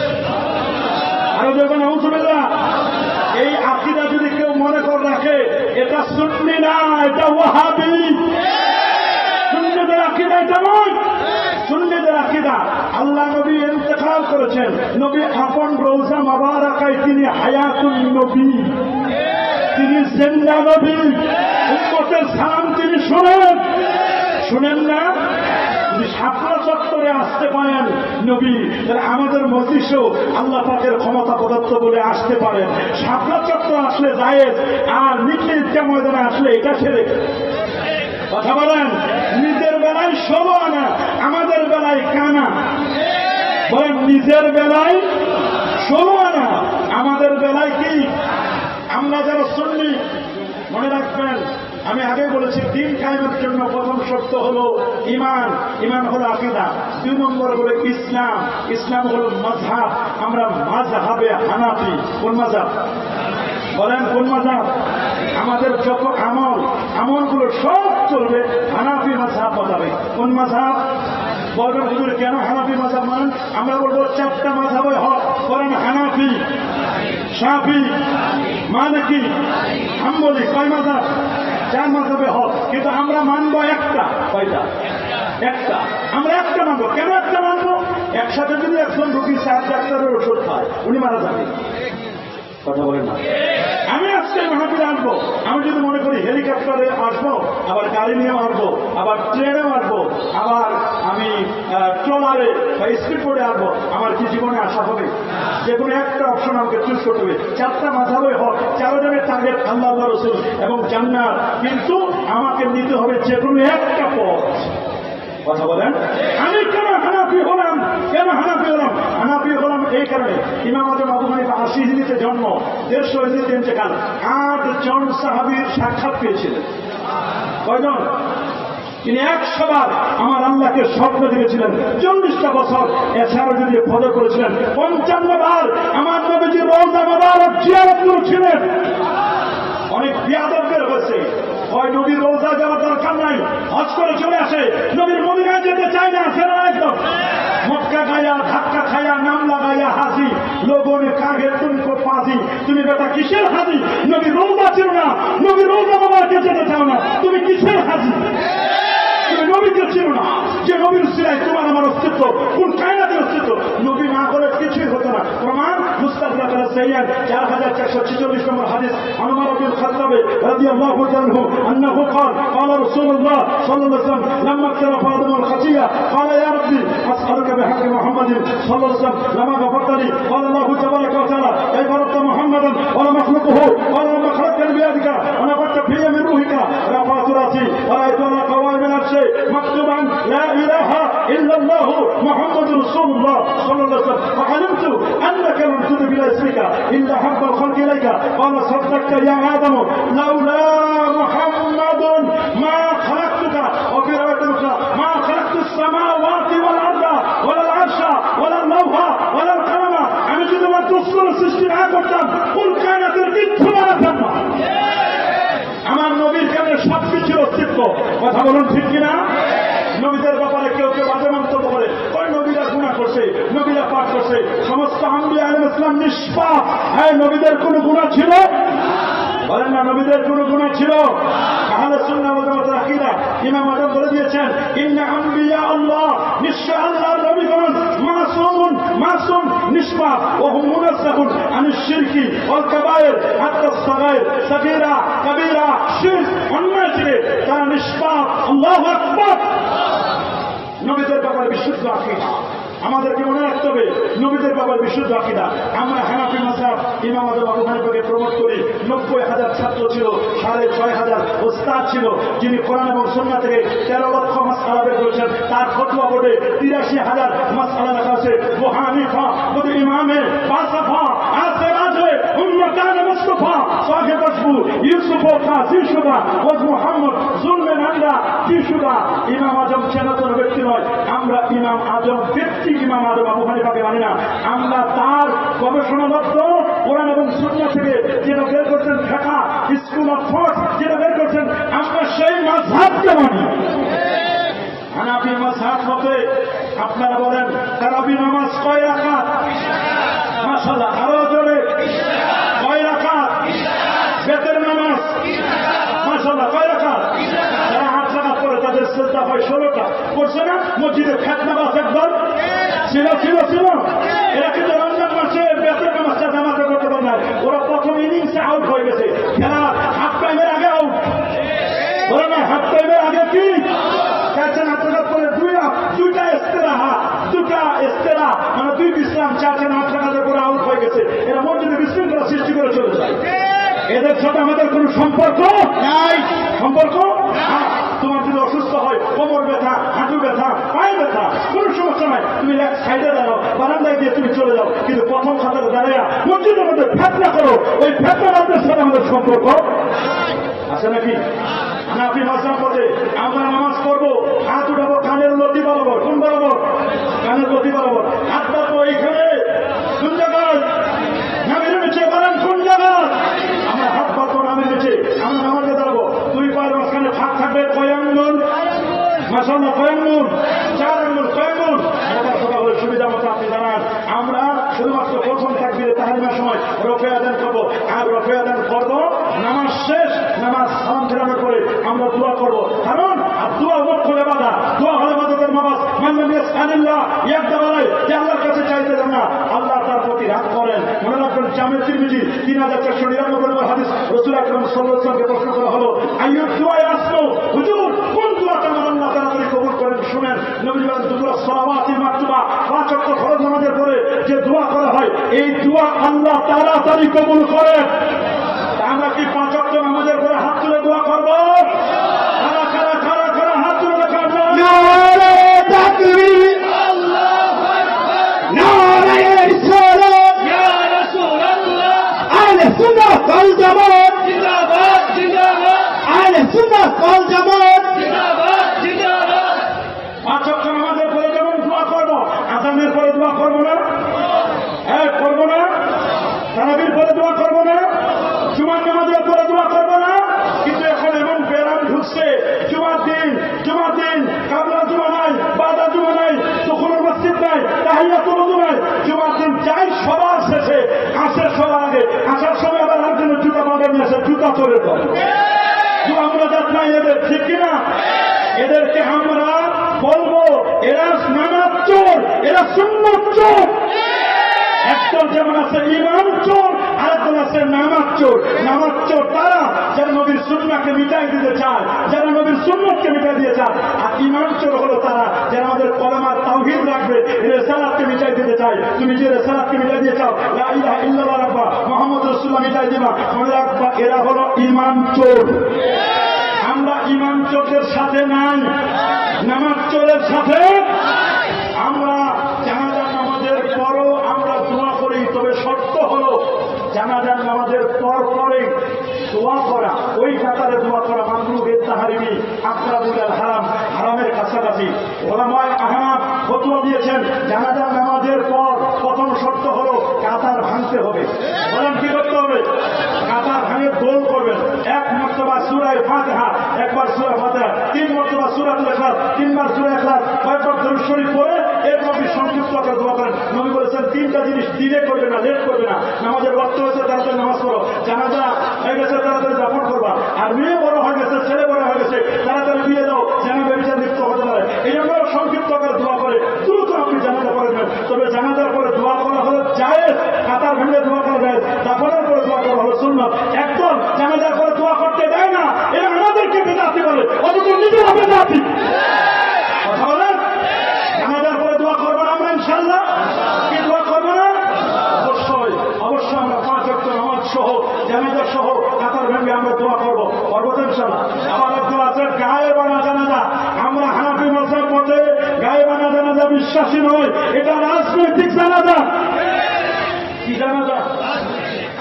আরো দেখবেন নাউযুবিল্লাহ। এই আকীদা যদি কেউ মনে করে রাখে, এটা সুন্নি না, এটা ওয়াহাবি। সুন্নিদের আকীদা এটা নয়। সুন্নিদের আকীদা আল্লাহ নবী ইন্তেকাল করেছেন, নবী আপন রওজা মুবারাকায় তিনি হায়াতুন নবী, তিনি জিন্দা নবী। উম্মতের সালাম তিনি শুনেন, শুনেন না? যদি শাপলা চত্বরে আসতে পারেন নবী, তাহলে আমাদের মজলিসেও আল্লাহ পাকের ক্ষমতা প্রদত্ত বলে আসতে পারেন। শাপলা চত্বর আসলে জায়েজ, আর নিখিল ময়দানে আসলে এটা ছেড়ে কথা বলেন। নিজের বেলায় 16 আনা, আমাদের বেলায় কানা। বলেন নিজের বেলায় 16 আনা, আমাদের বেলায় কি? আমরা যারা সুন্নি, মনে রাখবেন আমি আগে বলেছি দিন কায়েমের জন্য প্রথম শর্ত হলো ঈমান, ঈমান হলো আকীদা। 2 নম্বর হলো ইসলাম, ইসলাম হলো মাযহাব। আমরা মাযহাবে হানাফি। কোন মাযহাব? বলেন কোন মাযহাব? আমাদের যত আমলগুলো সব চলবে হানাফি মাযহাব মোতাবেক। কোন মাযহাব? বলবেন হুজুর কেন হানাফি মাযহাব মানেন? আমরা বলবো 4টা মাযহাবে হক। বলেন হানাফি, শাফি, মালিকি, হাম্বলি। কয় মাযহাব? 4 মাযহাবে হক। কিন্তু আমরা মানবো একটা। কয়টা? একটা। আমরা একটা মানবো। কেন একটা মানবো? একসাথে যদি একজন রোগী 4 ডাক্তারের ওষুধ খায়, উনি মারা যাবে। কথা বলেন না। আমি আজকে মাহফিলে আসবো, আমি যদি মনে করি হেলিকপ্টারে আসবো, আবার গাড়ি নিয়েও আসবো, আবার ট্রেনেও আসবো, আবার আমি ট্রলারে বা স্পিড বোর্ডে আসবো, আমার কি জীবনে আসা হবে? যে কোনো একটা অপশন আমাকে চুজ করতে হবে। 4টা মাযহাবে হক, 4 জনের টার্গেট আল্লাহ ওয়া রাসূল এবং জান্নাত। কিন্তু আমাকে নিতে হবে যে কোনো একটা পথ। কথা বলেন। আমি কেন হানাফি হলাম? কেন হানাফি হলাম? হানাফি হলাম এই কারণে, ইমাম আজম আবু হানিফা 80 হিজরিতে জন্ম, 150 হিজরিতে ইন্তেকাল। 8 জন সাহাবীর সাক্ষাৎ পেয়েছিলেন। কয়জন? তিনি 100 বার আমার আল্লাহকে স্বপ্ন দেখেছিলেন। 40টা বছর এছাড়া যদি ফজর করেছিলেন। 55 বার আমার নবীজির রওজা মুবারক জিয়ারতগুলো ছিলেন অনেক বিয়াদবদের হয়েছে। হয় নবীর রোজা যাওয়ার দরকার নাই, হজ করে চলে আসে, নবীর মদিনায় যেতে চায় না, সেটা একদম মক্কা গায়া ধাক্কা খায়া নাম লাগাইয়া হাজি লোগোं ने কাগে তুমকো পাজি। তুমি বেটা কিসের হাজি? নবীর রোজা ছিল না, নবীর রোজা বাবাকে যেতে চাও না, তুমি কিসের হাজি? তুমি নবীকে ছিল না, যে নবীর উসিলায় তোমার আমার অস্তিত্ব, কোন কায়নাতের অস্তিত্ব। নবী না করে কিছুই হতো না। প্রমাণ মুস্তাদরাক আল-সাইয়্যাদ 4446 নম্বর হাদিস। উমর বিন খাত্তাব রাদিয়াল্লাহু আনহু আন্নাহু قال قال رسول الله صلى الله عليه وسلم لما اقترف آدم الخطيئة قال يا ربي أسألك بحق محمد صلى الله عليه وسلم لما غفرت لي. قال الله تبارك وتعالى كيف ربط محمدا ولم أخلقه؟ قال لما خلقتني بيدك ونفخت في من روحك رفعت رأسي ورأيت على قوائم العرش مكتوبا لا إله إلا الله محمد رسول الله صلى الله عليه وسلم فعلمت أنك لم تدب إلى اسمك إلا حب الخلق إليك. قال صدقت يا آدم لولا محمد ما خلقتك. وفي رواية أخرى ما خلقت السماوات والأرض ولا العرش ولا اللوح ولا القلم. আমি যদি আমার দুঃখের সৃষ্টি না করতাম কোন কায়নাতের কিচ্ছু বানাতাম না। আমার নবীর কাছে সবকিছুর অস্তিত্ব। কথা বলুন ঠিক কিনা? নবীদের ব্যাপারে কেউ কেউ বাজে মন্তব্য করে, ওই নবীরা গুনাহ করছে, নবীরা পাপ করছে, সমস্ত আম্বিয়া আলাইহিস সালাম নিষ্পাপ। হ্যাঁ, নবীদের কোনো গুনাহ ছিল? বলেন না, নবীদের কোনো গুনাহ ছিল? আহলে সুন্নাহ ওয়াল জামাতের আকীদা ইমাম আযম বলে দিয়েছেন, ইন্না আম্বিয়া আল্লাহ, নিশ্চয় আল্লাহর নবীগণ মাসুম, মাসুম নিষ্পাপ, ওয়া হুম মুনাজ্জাহুন আনিশ শিরকি ওয়াল কাবায়ের হাত্তা সাগায়ের সাগীরা কাবীরা শিরক অন্যায় থেকে তারা নিষ্পাপ। আল্লাহু আকবার। নবীদের ব্যাপারে বিশুদ্ধ আকীদা আমাদেরকে মনে রাখতে হবে। নবীদের ব্যাপারে বিশুদ্ধ আকীদা। আমরা হানাফি মাযহাব ইমাম আযম আবু হানিফাকে প্রমোট করি। 90,000 ছাত্র ছিল, 6,500 ওস্তাদ ছিল, যিনি কোরআন এবং সুন্নাহ থেকে 13 লক্ষ মাসআলা বের করেছেন। তার ফতোয়া বোর্ডে 83,000 মাসআলা লেখা আছে। আবু হানিফা বলে ইমামে ফালসাফা আছে রাজে উম্মতান মুস্তাফা সাহেব আসবু ইউসুফ কাসি শুদা ও মুহাম্মদ জুলমেন আল্লাহ কি শুদা। ইমাম আযম চেনাতন ব্যক্তি নয়, আমরা ইমাম আযম ব্যক্তি ইমাম আযম আবু হানিফাকে মানি না। আমরা তার গবেষণালব্ধ কোরআন এবং সুন্নাহ থেকে যেটা বের করছেন, ফিকহ স্কুল অফ থট যেটা বের করছেন, আমরা সেই মাযহাবকে মানি। হানাফি মাযহাব মতে আপনারা বলেন তারাবি নামাজ কয় রাকাত? মাশাআল্লাহ, আরো জোরে কয় রাকাত? বেতের নামাজ মাশাআল্লাহ কয় রাকাত? যারা 8 রাকাত পড়ে তাদের সিজদা হয় 16টা। করছে না মসজিদে ফেক নামাজ একদল ছিল ছিল ছিল। এরা কিন্তু রমজান মাসে বেতের নামাজটা জামাতে করতে পারে না। ওরা প্রথম ইনিংসে আউট হয়ে গেছে, খেলার হাফ টাইমের আগে আউট। বলে না হাফ টাইমের আগে কি চারজন 8 রাকাত পরে দুইটা ইস্তেরাহা, দুটা ইস্তেরা মানে 2 বিশ্রাম, 4জন 8 রাকাতের পরে আউট হয়ে গেছে। এরা মসজিদে বিশৃঙ্খলা সৃষ্টি করে চলে যায়। এদের সাথে আমাদের কোনো সম্পর্ক নাই। সম্পর্ক তোমার যদি অসুস্থ হয়, কোমর ব্যথা, হাঁটু ব্যথা, পায়ে ব্যথা, কোন সমস্যা নাই, তুমি এক সাইডে দাঁড়াও, বারান্দায় দিয়ে তুমি চলে যাও, কিন্তু প্রথম খাতারে দাঁড়াইয়া মসজিদের মধ্যে ফেতনা করো। ওই ফেতনাদের সাথে আমাদের সম্পর্ক আছে নাকি? হানাফি মাযহাব মতে আমরা নামাজ পড়বো, হাত উঠাবো কানের লতি বরাবর। কোন বরাবর? কানের লতি বরাবর। হাত পাবো এইখানে। কোন জায়গায়? নামের নিচে। বলেন কোন জায়গায়? আমরা হাত পাবো নামের নিচে। আমরা নামাজে দাঁড়াবো, 2 পায়ের মাঝখানে ফাঁক থাকবে। কয় আঙ্গুল? মাশাআল্লাহ কয় আঙ্গুল? 4 আঙ্গুল। কয় আঙ্গুল? সকালে সুবিধা মতো আপনি জানান। আমরা শুধুমাত্র প্রথম তাকবীরে তাহরিমার সময় রফে আযান করবো, আর রফে আযান করবো নামাজ শেষ, নামাজ সালাম ফেরানোর পরে আমরা দোয়া করবো। কারণ আর দোয়া মুখ্য ইবাদত, দোয়া হলো ইবাদতের নামাজ। মান লাম ইয়াসআলিল্লাহ ইয়াকদাবালাই, যে আল্লাহর কাছে চাইতে দেন না, আল্লাহ তার প্রতি রাগ করেন। মনে রাখবেন জামে তিরমিজি 3499 নম্বর হাদিস। রাসূল আকরাম সাল্লাল্লাহু আলাইহি ওয়াসাল্লামকে প্রশ্ন করা হলো, আইয়ুদ দুআ আসনো হুজুর, কোন দোয়াটা আল্লাহ তাআলা কবুল করেন? শুনেন, নবী বলেন দুআ সালাওয়াতি মাকতুবা, 5 ওয়াক্ত ফরজ নামাজের পরে যে দোয়া করা হয়, এই দোয়া আল্লাহ তাড়াতাড়ি কবুল করেন। আমরা কি 5 ওয়াক্ত নামাজের পরে হাত তুলে দোয়া করবো? খাড়া খাড়া খাড়া খাড়া হাত তুলে দেখা যায়। নারে তাকবীর, আল্লাহু আকবার, নারে রিসালাত, ইয়া রাসূলুল্লাহ। আহলে সুন্নাহ ওয়াল জামাত জিন্দাবাদ, জিন্দাবাদ। আহলে সুন্নাহ ওয়াল জামাত জিন্দাবাদ, জিন্দাবাদ। 5 ওয়াক্ত নামাজের পরে যেমন দোয়া করবো, আযানের পরে দোয়া করবো না? হ্যাঁ করবো না? তারাবির পরে দোয়া করবো করে আমরা জাত নাই এদের, ঠিক কিনা? এদেরকে আমরা বলবো এরা নামাজ চোর, এরা সুন্নত চোর। একদল যেমন আছে ইমাম চোর, আরেকদল আছে নামাজ চোর। নামাজ চোর তারা যারা নবীর সুন্নাহকে মিটাই দিতে চায়, যারা নবীর সুন্নতকে মিটাই দিয়ে চায়। আর ইমাম চোর হলো তারা যারা আমাদের কলেমার তাওহীদ রাখবে, রিসালাতকে মিটাই দিতে চায়। তুমি যে রিসালাতকে মিটাই দিয়ে চাও, লা ইলাহা ইল্লাল্লাহ রাখবা, মুহাম্মদ রাসূলুল্লাহ মিটাই দিবা, মনে রাখবা এরা হলো ইমাম চোর। আমরা ইমাম চোরদের সাথে নাই, নামাজ চোরের সাথে। আমরা জানাজার নামাজের পরও আমরা দোয়া করি, তবে শর্ত হলো জানাজার নামাজের পর পরে দোয়া করা, ওই কাতারে দোয়া করা মাকরুহ তাহরিমি আকরাবুল হারাম, হারামের কাছাকাছি। ওলামায়ে আহনাফ ফতোয়া দিয়েছেন জানাজার নামাজের পর প্রথম শর্ত হলো কাতার ভাঙতে হবে। বলেন কি করতে হবে? কাতার ভাঙে দোল করবেন। এক মর্তবা সূরা ফাতিহা, একবার সূরা ফাতিহা, 3 মর্তবা সূরাতুল ইখলাস, 3 বার সূরা ইখলাস, কয়েকবার দরুদ শরীফ পড়ে এরপর সংক্ষিপ্ত আকারে দোয়া করেন। নবী বলেছেন 3টা জিনিস দিলে করবে না, লেট করবে না। নামাজের ওয়াক্ত হয়েছে তাড়াতাড়ি নামাজ পড়ো, জানাজা হয়ে গেছে তাড়াতাড়ি দাফন করবা, আর মেয়ে বড় হয়ে গেছে, ছেলে বড় হয়ে গেছে, তাড়াতাড়ি বিয়ে দাও, যেন ব্যভিচার লিপ্ত হতে পারে। এই জন্য সংক্ষিপ্ত আকারে দোয়া করে দ্রুত আপনি জানাজা করে নেন। তবে জানাজার পরে দোয়া করা হলো জায়েজ, কাতার ভেঙে দোয়া করা যায়, দাফনের পরে দোয়া করা হলো সুন্নাত। একদম জানাজার পরে দোয়া করতে দেয় না, এরা আমাদেরকে বেদাতি বলে, অথচ নিজেরা বেদাতি। কথা বলেন, জানাজার পরে দোয়া করবো না আমরা ইনশাআল্লাহ? কি দোয়া করবো না? অবশ্যই অবশ্যই আমরা 5 ওয়াক্ত নামাজ সহ জানাজা সহ কাতার ভেঙে আমরা দোয়া করবো, করবো তো ইনশাআল্লাহ। আবার একদল আছে গায়েবানা জানাজা। আমরা হানাফি মাযহাব মতে গায়েবানা জানাজা বিশ্বাসী নয়, এটা রাজনৈতিক জানাজা। কি জানাজা?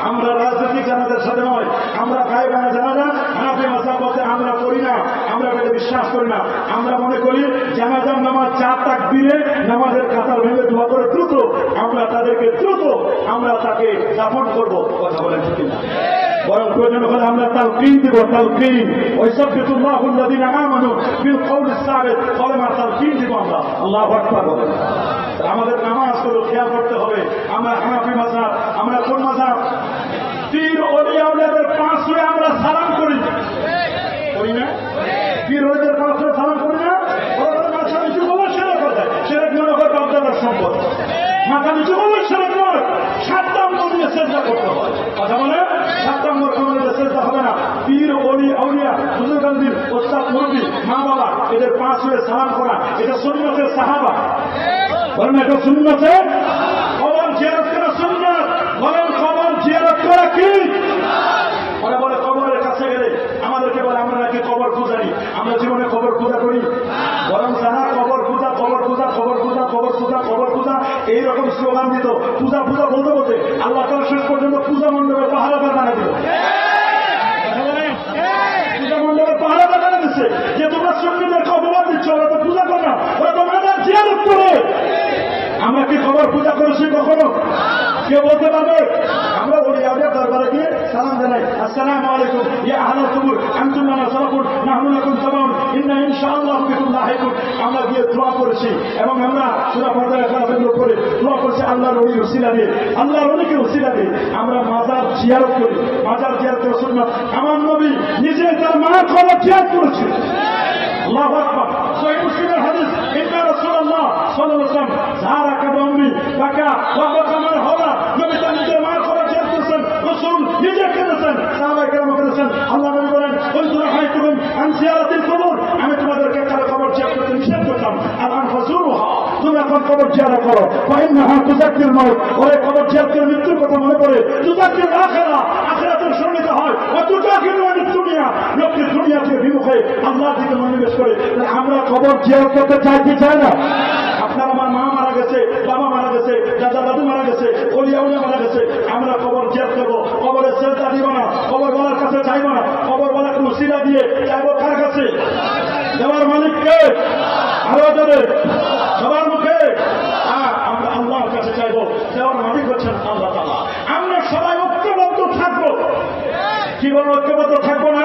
আমরা রাজনৈতিক জানাজার সাথে নয়, আমরা গায়েবানা জানাজা হানাফি মাযহাব মতে আমরা করি না, আমরা এটা বিশ্বাস করি না। আমরা মনে করি জানাজার নামাজ 4 তাকবীরে নামাজের কাতার ভেঙে দোয়া করে দ্রুত আমরা তাদেরকে দ্রুত আমরা তাকে দাফন করব। কথা বলেন ঠিক না? বরং প্রয়োজন হলে আমরা তালকিন দিব, তালকিন। ওয়াইসাব্বিতুল্লাহুল্লাযীনা আমানু বিল কওলিস সাবিত, কলেমার তালকিন দিব আমরা। আল্লাহু আকবার বলেন। আমাদের নামাজগুলো খেয়াল করতে হবে। আমরা হানাফি মাযহাব, আমরা কোন মাযহাব? পীর ওলিয়া আউলিয়াদের 5 ওয়ে আমরা সালাম করি, করি না? পীর ওলিয়াদের 5 ওয়ে সালাম করি না? ওরা মাথা নিচু করে শিরক করে, শিরক মনে করে বাপদাদার সম্পদ। মাথা নিচু করে শিরক নয়, 7 নম্বর দিয়ে সেজদা করতে হয়। কথা বলে 7 নম্বর দিয়ে সেজদা হবে না। পীর ওলি আউলিয়া বুজুর্গানদের ওস্তাদ মুরব্বি মা বাবা এদের 5 ওয়ে সালাম করা, এটা সুন্নতের সাহাবা। বলেন এটা সুন্নতে? কবর জিয়ারত করা সুন্নাত। বলেন কবর জিয়ারত করা কি? ওরা বলে কবরের কাছে গেলে আমাদেরকে বলে আমরা নাকি কবর পূজারি। আমরা জীবনে কবর পূজা করি? বরং যারা কবর পূজা, কবর পূজা, কবর পূজা, কবর পূজা, কবর পূজা এইরকম স্লোগান দিত, পূজা পূজা বলতে বলতে আল্লাহ তাআলা শেষ পর্যন্ত পূজা মণ্ডপে পাহারাদার বানিয়ে দিল। পূজা মণ্ডপে পাহারাদার বানিয়ে দিচ্ছে যে তোমরা সুন্নিদেরকে অপবাদ দিচ্ছ, ওরা তো পূজা করে না, ওরা তো মাজার জিয়ারত করে। আমরা কি কবর পূজা করেছি কখনো? কেউ বলতে পারবে? আমরা বলি আমাদের দরবারে গিয়ে সালাম জানাই, আসসালামু আলাইকুম ইয়া আহলাল কুবুর আনতুম লানা সালাফুন নাহনু লাকুম তাবাউন ইন্না ইনশাআল্লাহু বিকুম লাহিকুন। আমরা গিয়ে দোয়া করেছি এবং আমরা সূরা ফাতিহা ইখলাসের উপরে দোয়া করেছি আল্লাহর ওলির উসিলা দিয়ে, আল্লাহর ওলিকে উসিলা দিয়ে আমরা মাজার জিয়ারত করি। মাজার জিয়ারত করা সুন্নাত। আমার নবী নিজে তার মার কবর জিয়ারত করেছেন। আল্লাহু আকবার। সহিহ মুসলিমের হাদিস, ইন্না রাসূলুল্লাহ সাল্লাল্লাহু আলাইহি ওয়াসাল্লাম যারা কাদমি বাকা ওয়া বাকামান হওয়া, নবী তার নিজের মার কবর জিয়ারত করেছেন, রাসূল নিজে করেছেন, সাহাবায়ে কেরাম করেছেন। আল্লাহ নবী বলেন কুনতু নাহাইতুকুম আন জিয়ারাতিল কুবুর, আমি তোমাদেরকে কারো কবর জিয়ারত করতে নিষেধ করতাম। আর আন ফাজুরুহা, তুমি এখন কবর জিয়ারত করো। ফাইন্নাহা তুযাক্কিরুল মাউত, ওরে কবর জিয়ারত করে মৃত্যুর কথা মনে পড়ে। তুযাক্কিরুল আখিরা, আখিরাতের স্মরণিত হয়। ওয়া তুযাক্কিরু আনিদ দুনিয়া, লোককে দুনিয়া থেকে বিমুখে আল্লাহর দিকে মনোনিবেশ করে। আমরা কবর জিয়ারত করতে চাই কি চাই না? আপনার আমার মা মারা গেছে, বাবা মারা গেছে, দাদা দাদু মারা গেছে, ওলিয়া উলিয়া মারা গেছে, আমরা কবর জিয়ারত করবো। কবরের সেজদা দিব না, কবর বলার কাছে চাইব না, কবর বলাকে উসিলা দিয়ে চাইবো কার কাছে? দেওয়ার মালিককে। আরো যাবে সবার মুখে আমরা আল্লাহর কাছে চাইবো, দেওয়ার মালিক হচ্ছেন আল্লাহ তাআলা। আমরা সবাই ঐক্যবদ্ধ থাকবো। কি বলবো? ঐক্যবদ্ধ থাকবো না?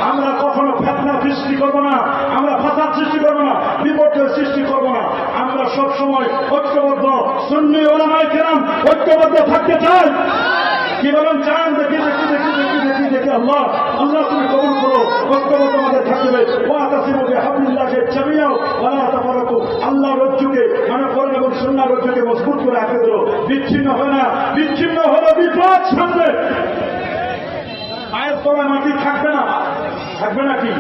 আমরা কখনো ফিতনা সৃষ্টি করবো না, আমরা ফাসাদ সৃষ্টি করবো না, বিপর্যয় সৃষ্টি করবো না। আমরা সবসময় ঐক্যবদ্ধ, সুন্নি ওলামায়ে কেরাম ঐক্যবদ্ধ থাকতে চাই। কি বলেন চান দেখি আল্লাহ আল্লাহ তুমি কবুল করো, বক্তব্য তোমাদের থাকবে। ওয়াতাসিমুকে হাবলিল্লাহকে জামিয়াও ওয়ালা তাফারাকু, আল্লাহ রজ্জুকে মানে কোরআন এবং সুন্নাহ রজ্জুকে মজবুত করে আঁকড়ে ধরো, বিচ্ছিন্ন হয় না। বিচ্ছিন্ন হলো বিপদ সামনে, পায়ের তলায় মাটি থাকবে না। থাকবে নাকি?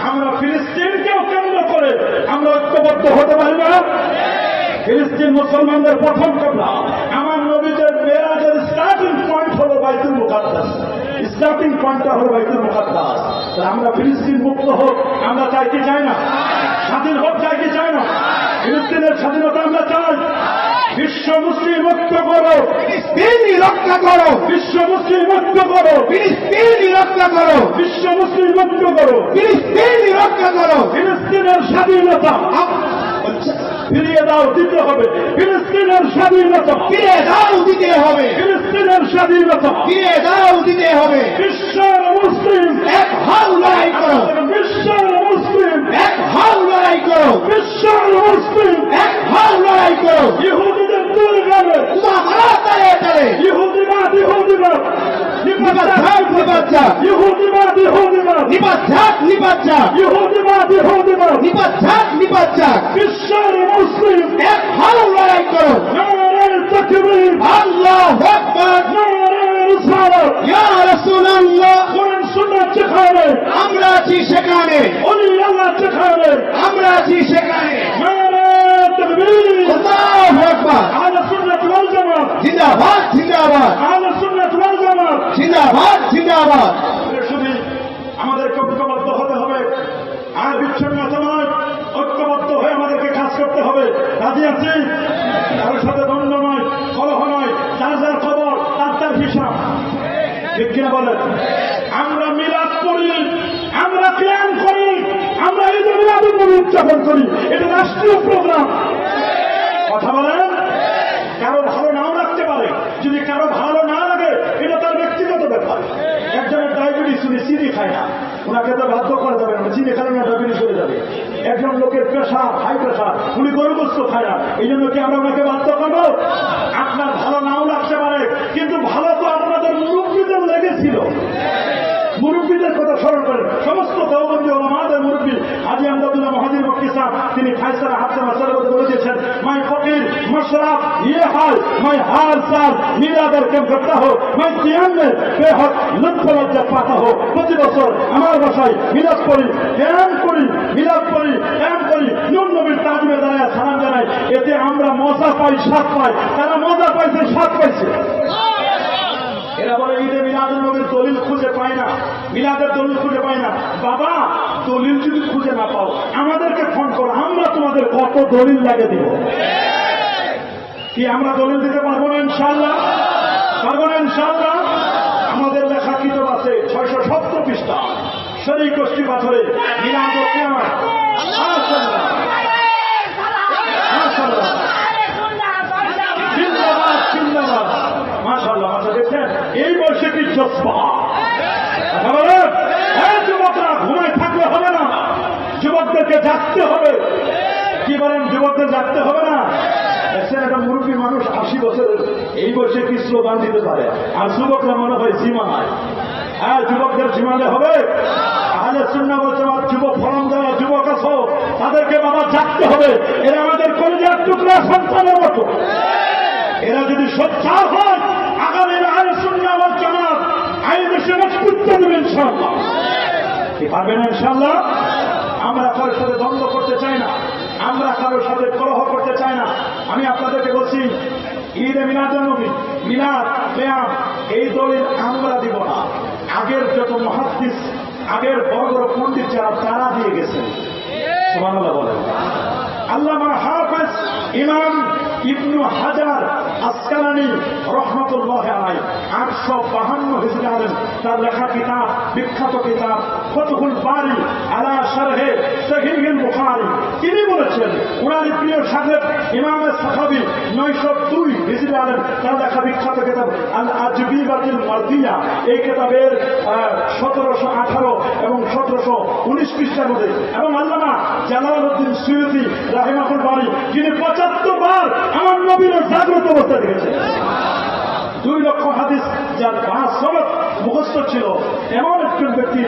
আমরা ফিলিস্তিনকেও কেন্দ্র করে আমরা ঐক্যবদ্ধ হতে পারি না? ফিলিস্তিন মুসলমানদের প্রথম কথা, আমার নবীদের মেরাজের স্টার্টিং পয়েন্ট হলো বাইতুল মুকাদ্দাস। স্টার্টিং পয়েন্টটা হলো বাইতুল মুকাদ্দাস। আমরা ফিলিস্তিন মুক্ত হোক আমরা চাই কি চাই না? স্বাধীন হোক চাই কি চাই না? ফিলিস্তিনের স্বাধীনতা আমরা চাই। বিশ্ব মুসলিম ঐক্য করো, ফিলিস্তিনি রক্ষা করো। বিশ্ব মুসলিম ঐক্য করো, ফিলিস্তিনি রক্ষা করো। বিশ্ব মুসলিম ঐক্য করো, ফিলিস্তিনি রক্ষা করো। ফিলিস্তিনের স্বাধীনতা ফিরিয়ে দাও, দিতে হবে। ফিলিস্তিনের স্বাধীনতা ফিরিয়ে দাও, দিতে হবে। ফিলিস্তিনের স্বাধীনতা ফিরিয়ে দাও, দিতে হবে। বিশ্বের মুসলিম এক হও, লড়াই করো। বিশ্বের মুসলিম এক হও, লড়াই করো। বিশ্বের মুসলিম এক হও, লড়াই করো। ইহুদিদের দূর গেলে ইহুদিবাদ ইহুদিবাদ নিপাত নিপাত ইহুদিবাদ ইহুদিবাদ নিপাত নিপাত ইহুদিবাদ ইহুদিবাদ নিপাত নিপাত। বিশ্বের মুসলিম এক হও, লড়াই করো। নারে তাকবীর, আল্লাহু আকবার। নারে রিসালাত, ইয়া রাসূলুল্লাহ। কোরআন সুন্নাহ যেখানে আমরা আছি সেখানে, ওলি আল্লাহ যেখানে আমরা আছি সেখানে। নারে তাকবীর, আল্লাহু আকবার। আহলে সুন্নাত ওয়াল জামাত জিন্দাবাদ, জিন্দাবাদ। আহলে সুন্নাত ওয়াল জামাত জিন্দাবাদ, জিন্দাবাদ। শুধু আমাদেরকে ঐক্যবদ্ধ হতে হবে, আর বিচ্ছিন্নতা নয়। ঐক্যবদ্ধ হয়ে আমাদেরকে কাজ করতে হবে। রাজি আছি? কারোর সাথে দ্বন্দ্ব নয়, কলহ নয়, যার যার খবর তার তার হিসাব। ঠিক কিনা বলেন? আমরা মিলাদ করি, আমরা ক্যাম করি, আমরা এই মিলাদ উদযাপন করি, এটা রাষ্ট্রীয় প্রোগ্রাম। কথা বলেন? কারো ভালো নাও লাগতে পারে, যদি কারো ভালো না লাগে এটা তার ব্যক্তিগত ব্যাপার। একজনের ডায়াবেটিস, উনি চিনি খায় না, ওনাকে তো বাধ্য করা যাবে না, চিনি খেলে না ডায়াবেটিস হয়ে যাবে। একজন লোকের প্রেশার, হাই প্রেশার, উনি গরুগ্রস্ত খায় না, এই জন্য কি আমরা ওনাকে বাধ্য করবো? আপনার ভালো নাও লাগতে পারে, কিন্তু ভালো তো আপনাদের মুরব্বীদের লেগেছিল। মুরব্বীদের কথা স্মরণ করেন। সমস্ত দেওবন্দি ওলামাদের মুরব্বী হাজী আমদাদুল্লাহ মুহাজির মক্কি সাহেব, তিনি ফায়সালা হাফসা মাসালার মধ্যে বলে দিয়েছেন, মাই ফকির মশরাফ ইয়ে হাল, মাই হাল সাল মিলাদের কেম করতে হো, মাই কিয়ামে বেহদ লুৎফ লজ্জা পাতা হো। প্রতি বছর আমার বাসায় মিলাদ করি, ক্যাম করি, মিলাদ করি, ক্যাম করি, নূর নবীর তাজমে দাঁড়ায় সালাম জানাই। এতে আমরা মজা পাই, স্বাদ পাই। তারা মজা পাইছে, স্বাদ পাইছে। এরা বলে ঈদে মিলাদুন নবীর দলিল খুঁজে পায় না, মিলাদের দলিল খুঁজে পায় না। বাবা, দলিল যদি খুঁজে না পাও আমাদেরকে ফোন করো, আমরা তোমাদের কত দলিল লাগে দিব। কি আমরা দলিল দিতে পারবো না? ইনশাআল্লাহ পারবো না, ইনশাআল্লাহ। আমাদের লেখা কিতাব আছে 670 পৃষ্ঠা, শরীর গোষ্ঠী পাথরে মিলাদ ও কিয়ামত। মাশাআল্লাহ, মাশাআল্লাহ, জিন্দাবাদ, জিন্দাবাদ। মাশাআল্লাহ, মাশাআল্লাহ। দেখছেন এই বয়সে কি জজ্বা। যুবকরা ঘুমায় থাকলে হবে না, যুবকদেরকে জাগতে হবে। কি বলেন? যুবকদের জাগতে হবে না? দেখছেন একটা মুরব্বী মানুষ 80 বছরের, এই বয়সে কি স্লোগান দিতে পারে? আর যুবকরা মনে হয় জিমায়। হ্যাঁ, যুবকদের জিমালে হবে। আহলে সুন্নাহ ওয়াল জামাত যুবক ফরম যারা যুবক আছো তাদেরকে বাবা জাগতে হবে। এরা আমাদের কলিজার টুকরা সন্তানের মতো। এরা যদি সোচ্চার হয় আগামী আহলে সুন্নাহ ওয়াল জামাত এই দেশে নেতৃত্ব দেবে ইনশাআল্লাহ। কি পারবেন ইনশাআল্লাহ? আমরা কারোর সাথে দ্বন্দ্ব করতে চাই না, আমরা কারোর সাথে কলহ করতে চাই না। আমি আপনাদেরকে বলছি, ঈদে মিলাদুন নবী, মিলাদ, কিয়াম এই দলিল আমরা দিব না। আগের যত মুহাদ্দিস, আগের বড় বড় পণ্ডিত যারা তারা দিয়ে গেছেন। সুবহানাল্লাহ বলেন। আল্লামা হাফেজ ইমাম ইবনু হাজার আসকালানী রহমতুল্লাহ আলাইহি 852 হিজরি আলেম, তার লেখা কিতাব, বিখ্যাত কিতাব ফতহুল বারি আলা শারহে সহিহুল বুখারী, তিনি বলেছেন ওনার প্রিয় শাগির্দ ইমাম সাখাবী 902 হিজরি আলেম, তার লেখা বিখ্যাত কিতাব আল আজবিবাতুল মারদিয়া, এই কিতাবের 1718 এবং 1719 পৃষ্ঠার মধ্যে, এবং আল্লামা জালালউদ্দিন সুয়ুতী রাহিমাহুল বারী, যিনি 75 বার আমার নবীর জাগ্রত অবস্থা দেখেছেন। 2 লক্ষ হাদিস যার সনদ মুখস্থ ছিল এমন একজন ব্যক্তি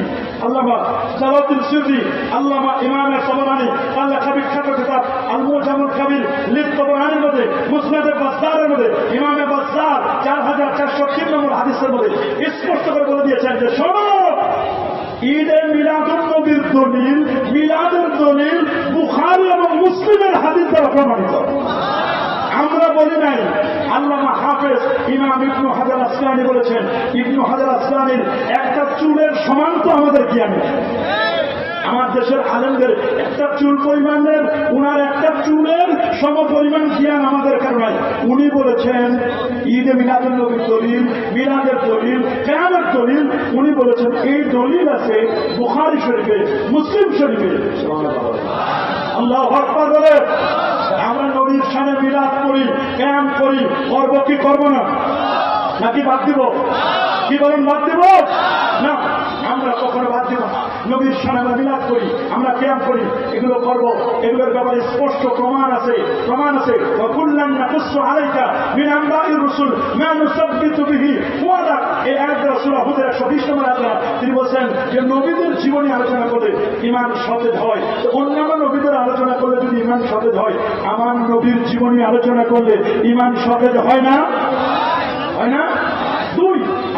আল্লামা জালালউদ্দিন সুয়ুতী, আল্লামা ইমাম তাবরানী তার লেখা বিখ্যাত কিতাব আল মুজামুল কাবির লিত তাবরানীর মধ্যে, মুসনাদ বাজ্জারের মধ্যে ইমাম বাজ্জার 4403 নম্বর হাদিসের মধ্যে স্পষ্ট করে বলে দিয়েছেন যে শোনো, ঈদে মিলাদুন নবীর দলিল, মিলাদের দলিল বুখারী এবং মুসলিমের হাদিস দ্বারা প্রমাণিত। আমরা বলি নাই। আল্লামা হাফেজ ইমাম ইবনু হাজার আসকালানী বলেছেন, ইবনু হাজার আসকালানীর একটা চুলের সমান তো আমাদের জ্ঞান নেই। আমার দেশের আলেমদের একটা চুল পরিমাণের, উনার একটা চুলের সম পরিমাণ জ্ঞান আমাদের কারণে। উনি বলেছেন ঈদে মিলাদুন নবীর দলিল, মিলাদের দলিল, কিয়ামতের দলিল, উনি বলেছেন এই দলিল আছে বুখারী শরীফে, মুসলিম শরীফে। আল্লাহু আকবার বলে। আমরা নবীর শানে মিলাদ করি, কিয়াম করি, করব কি করব না? নাকি বাদ দিব? কি বলেন, বাদ দিব না? আমরা কখনো বাদ দিব না। নবীর শানে আমরা মিলাদ করি, আমরা কিয়াম করি, এগুলো করব। এগুলোর ব্যাপারে স্পষ্ট প্রমাণ আছে। ওয়াকুল্লান নাকুসু আলাইকা মিন আনবাইর রাসূল মা নুসাব্বিতু বিহি ফুআদাক। এই আয়াতটা সূরা হুদের 120 নম্বর আয়াত। তিনি বলেন যে নবীদের জীবনী আলোচনা করলে ঈমান সতেজ হয়। তো অন্যান্য নবীদের আলোচনা করলে যদি ঈমান সতেজ হয়, আমার নবীর জীবনী আলোচনা করলে ঈমান সতেজ হয় না? হয় না? 2,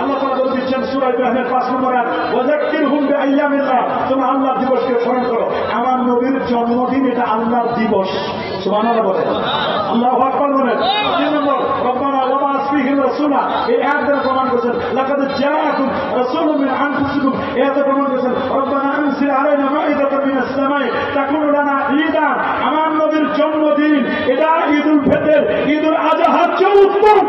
আল্লাহ তাআলা বলে দিচ্ছেন সূরা ইব্রাহিমের 5 নম্বর আয়াত, ওয়াযাক্কিরহুম বিআইয়ামিল্লাহ। তোমরা আল্লাহর দিবসকে স্মরণ করো। আমার নবীর জন্মদিন এটা আল্লাহর দিবস। সুবহানাল্লাহ বলেন, আল্লাহু আকবার বলেন। 3 নম্বর, রব্বানা ওয়াবা'আস ফীহিম রাসূলা। এই আয়াত দ্বারা প্রমাণ করেছেন লাকাদ জাআকুম রাসূলুম মিন আনফুসিকুম। এই আয়াতে প্রমাণ করেছেন রব্বানা আনজিল আলাইনা মাইদাতাম মিনাস সামাই তাকুনু লানা ঈদা। আমার নবীর জন্মদিন এটা ঈদুল ফিতর, ঈদুল আযহার চেয়ে উত্তম।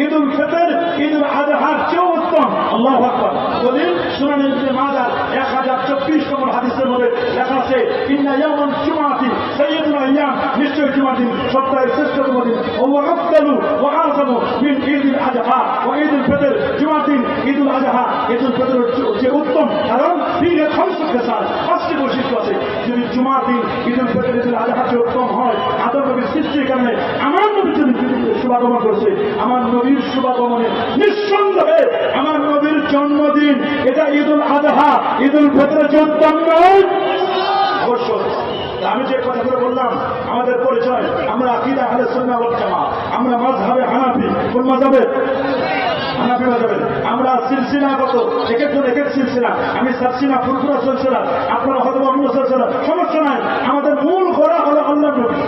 ঈদুল ফিতর, ঈদুল আযহার চেয়ে উত্তম। আল্লাহু আকবার। দলিল সুনান ইবনে মাজাহ 1024 নম্বর হাদিসের মধ্যে লেখা আছে, ইন্না ইয়াউমাল জুমআতি সাইয়্যিদুল আইয়াম। নিশ্চয় জুমার দিন সপ্তাহের শ্রেষ্ঠতম দিন। ওয়া আফদালু ওয়া আযমু মিন ঈদুল আযহা ওয়া ঈদুল ফিতর। জুমার দিন, ঈদুল আযহা, ঈদুল ফিতর যে উত্তম, কারণ ফিহি খামসু খিসাল, 5টি বৈশিষ্ট্য আছে। যদি জুমার দিন ঈদুল ফিতর, ঈদুল আযহা যে উত্তম হয়, আদম নবীর সৃষ্টির কারণে আমার নবী যদি শুভাগমন করেছে, আমার নবীর শুভাগমনে নিঃসন্দেহে আমার নবীর জন্মদিন এটা ঈদুল আযহা, ঈদুল ফিতরের চেয়ে উত্তম নয়? অবশ্যই। আমি যে কথাগুলো বললাম আমাদের পরিচয়, আমরা আকীদা আহলে সুন্নাহ ওয়াল জামাত, আমরা মাযহাবে হানাফি। কোন মাযহাবে? হানাফি মাযহাবে। আমরা সিলসিলাগত, এক একজন এক এক সিলসিলা। আমি সাতসিনা ফুরফুরা সিলসিলা, আপনারা হয়তো অন্য সিলসিলা, সমস্যা নাই। আমাদের মূল গোড়া হলো আল্লাহর নবী।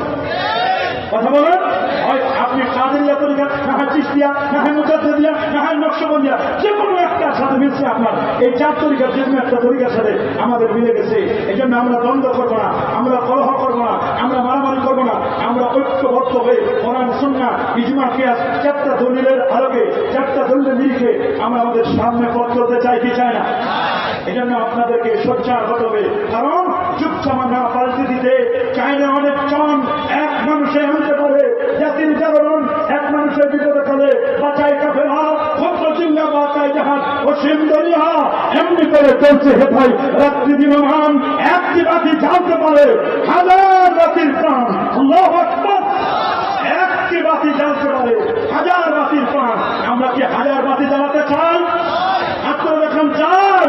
কথা বলেন, হয় আপনি কাদেরিয়া তরিকা, না হয় চিশতিয়া, না হয় মুজাদ্দিদিয়া, না হয় নকশবন্দিয়া, যে কোনো একটার সাথে মিলছে আপনার। এই 4 তরিকার যে কোনো একটা তরিকার সাথে আমাদের মিলে গেছে। এই জন্য আমরা দ্বন্দ্ব করবো না, আমরা কলহ করবো না, আমরা মারামারি করবো না। আমরা ঐক্যবদ্ধ হয়ে কোরআন, সুন্নাহ, ইজমা, কিয়াস 4টা দলিলের আলোকে, 4টা দলিলের নিরিখে আমরা আমাদের সামনে পথ চলতে চাই কি চাই না? এই জন্য আপনাদেরকে সোচ্চার হতে হবে। কারণ যুগ জামা না পাল্টে দিতে চাইলে অনেক চন এক মানুষে আনতে পারে। জাতির জাগরণ এক মানুষের বিপদে ফেলে, বাঁচাই কাফেলা, ক্ষত্র চিহ্ন বাঁচাই জাহাজ, অসীম দরিয়া। এমনি করে চলছে হে ভাই রাত্রি দিনমান। একটি বাতি জ্বালতে পারে হাজার বাতির প্রাণ। আল্লাহু আকবার। একটি বাতি জ্বালতে পারে হাজার বাতির প্রাণ। আমরা কি হাজার বাতি জ্বালাতে চাই? আপনারা এখন চাই?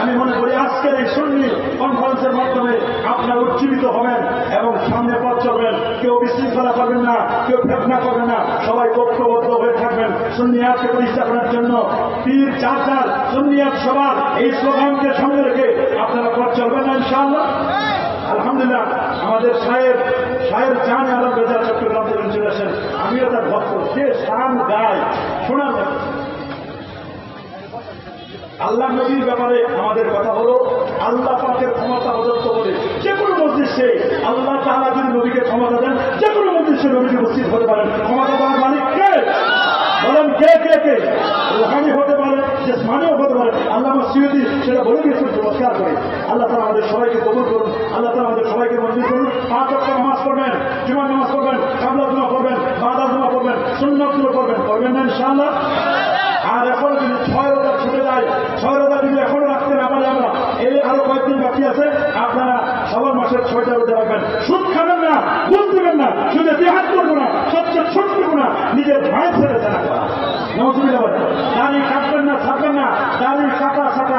আমি মনে করি আজকের এই সুন্নি কনফারেন্সের মাধ্যমে আপনারা উজ্জীবিত হবেন এবং সামনে পথ চলবেন। কেউ বিশৃঙ্খলা করবেন না, কেউ ফেতনা করবেন না, সবাই ঐক্যবদ্ধ হয়ে থাকবেন সুন্নিয়াতকে প্রতিষ্ঠা করার জন্য। পীর চাচার সুন্নিয়াত সবার এই স্লোগানকে সামনে রেখে আপনারা পথ চলবেন না ইনশাআল্লাহ। আলহামদুলিল্লাহ, আমাদের সাহেব জানে আলম রেজা চট্টগ্রাম থেকে চলে আসেন। আমিও তার ভক্ত। সে শান গায়, শোনা যায়। আল্লাহ নবীর ব্যাপারে আমাদের কথা হলো, আল্লাহ পাকের ক্ষমতা প্রদত্ত বলে যে কোনো মজলিসে আল্লাহ তাআলা যদি নবীকে ক্ষমতা দেন, যে কোনো মজলিসে নবীকে উপস্থিত হতে পারেন। ক্ষমতা দেওয়ার মালিক কে? বলেন কে কে কে? রুহানি হতে পারে, জিসমানিও হতে পারে। আল্লামা সুয়ুতী সেটা বলে দিয়েছেন চমৎকার করে। আল্লাহ তাআলা আমাদের সবাইকে কবুল করুন। আল্লাহ তাআলা আমাদের সবাইকে মঞ্জুর করুন। 5 ওয়াক্ত নামাজ পড়বেন, জুমার নামাজ পড়বেন, কাবলা জুমা পড়বেন, বাদা জুমা পড়বেন, সুন্নাতগুলো পড়বেন। করবেন না ইনশাআল্লাহ? আর এখন যদি 6 রোজা ছুটে যায়, 6 রোজা যদি এখনো রাখতে না পারি আমরা, এই আরো কয়েকদিন বাকি আছে, আপনারা সবার মাসের 6টা রোজা রাখবেন। সুদ খাবেন না, ঘুষ দিবেন না, শুধু সবচেয়ে বৃহত্তর গুণা, সবচেয়ে ছোট্ট গুণা নিজের মায়ের ছেড়ে জানা করা। নজরুল তার এই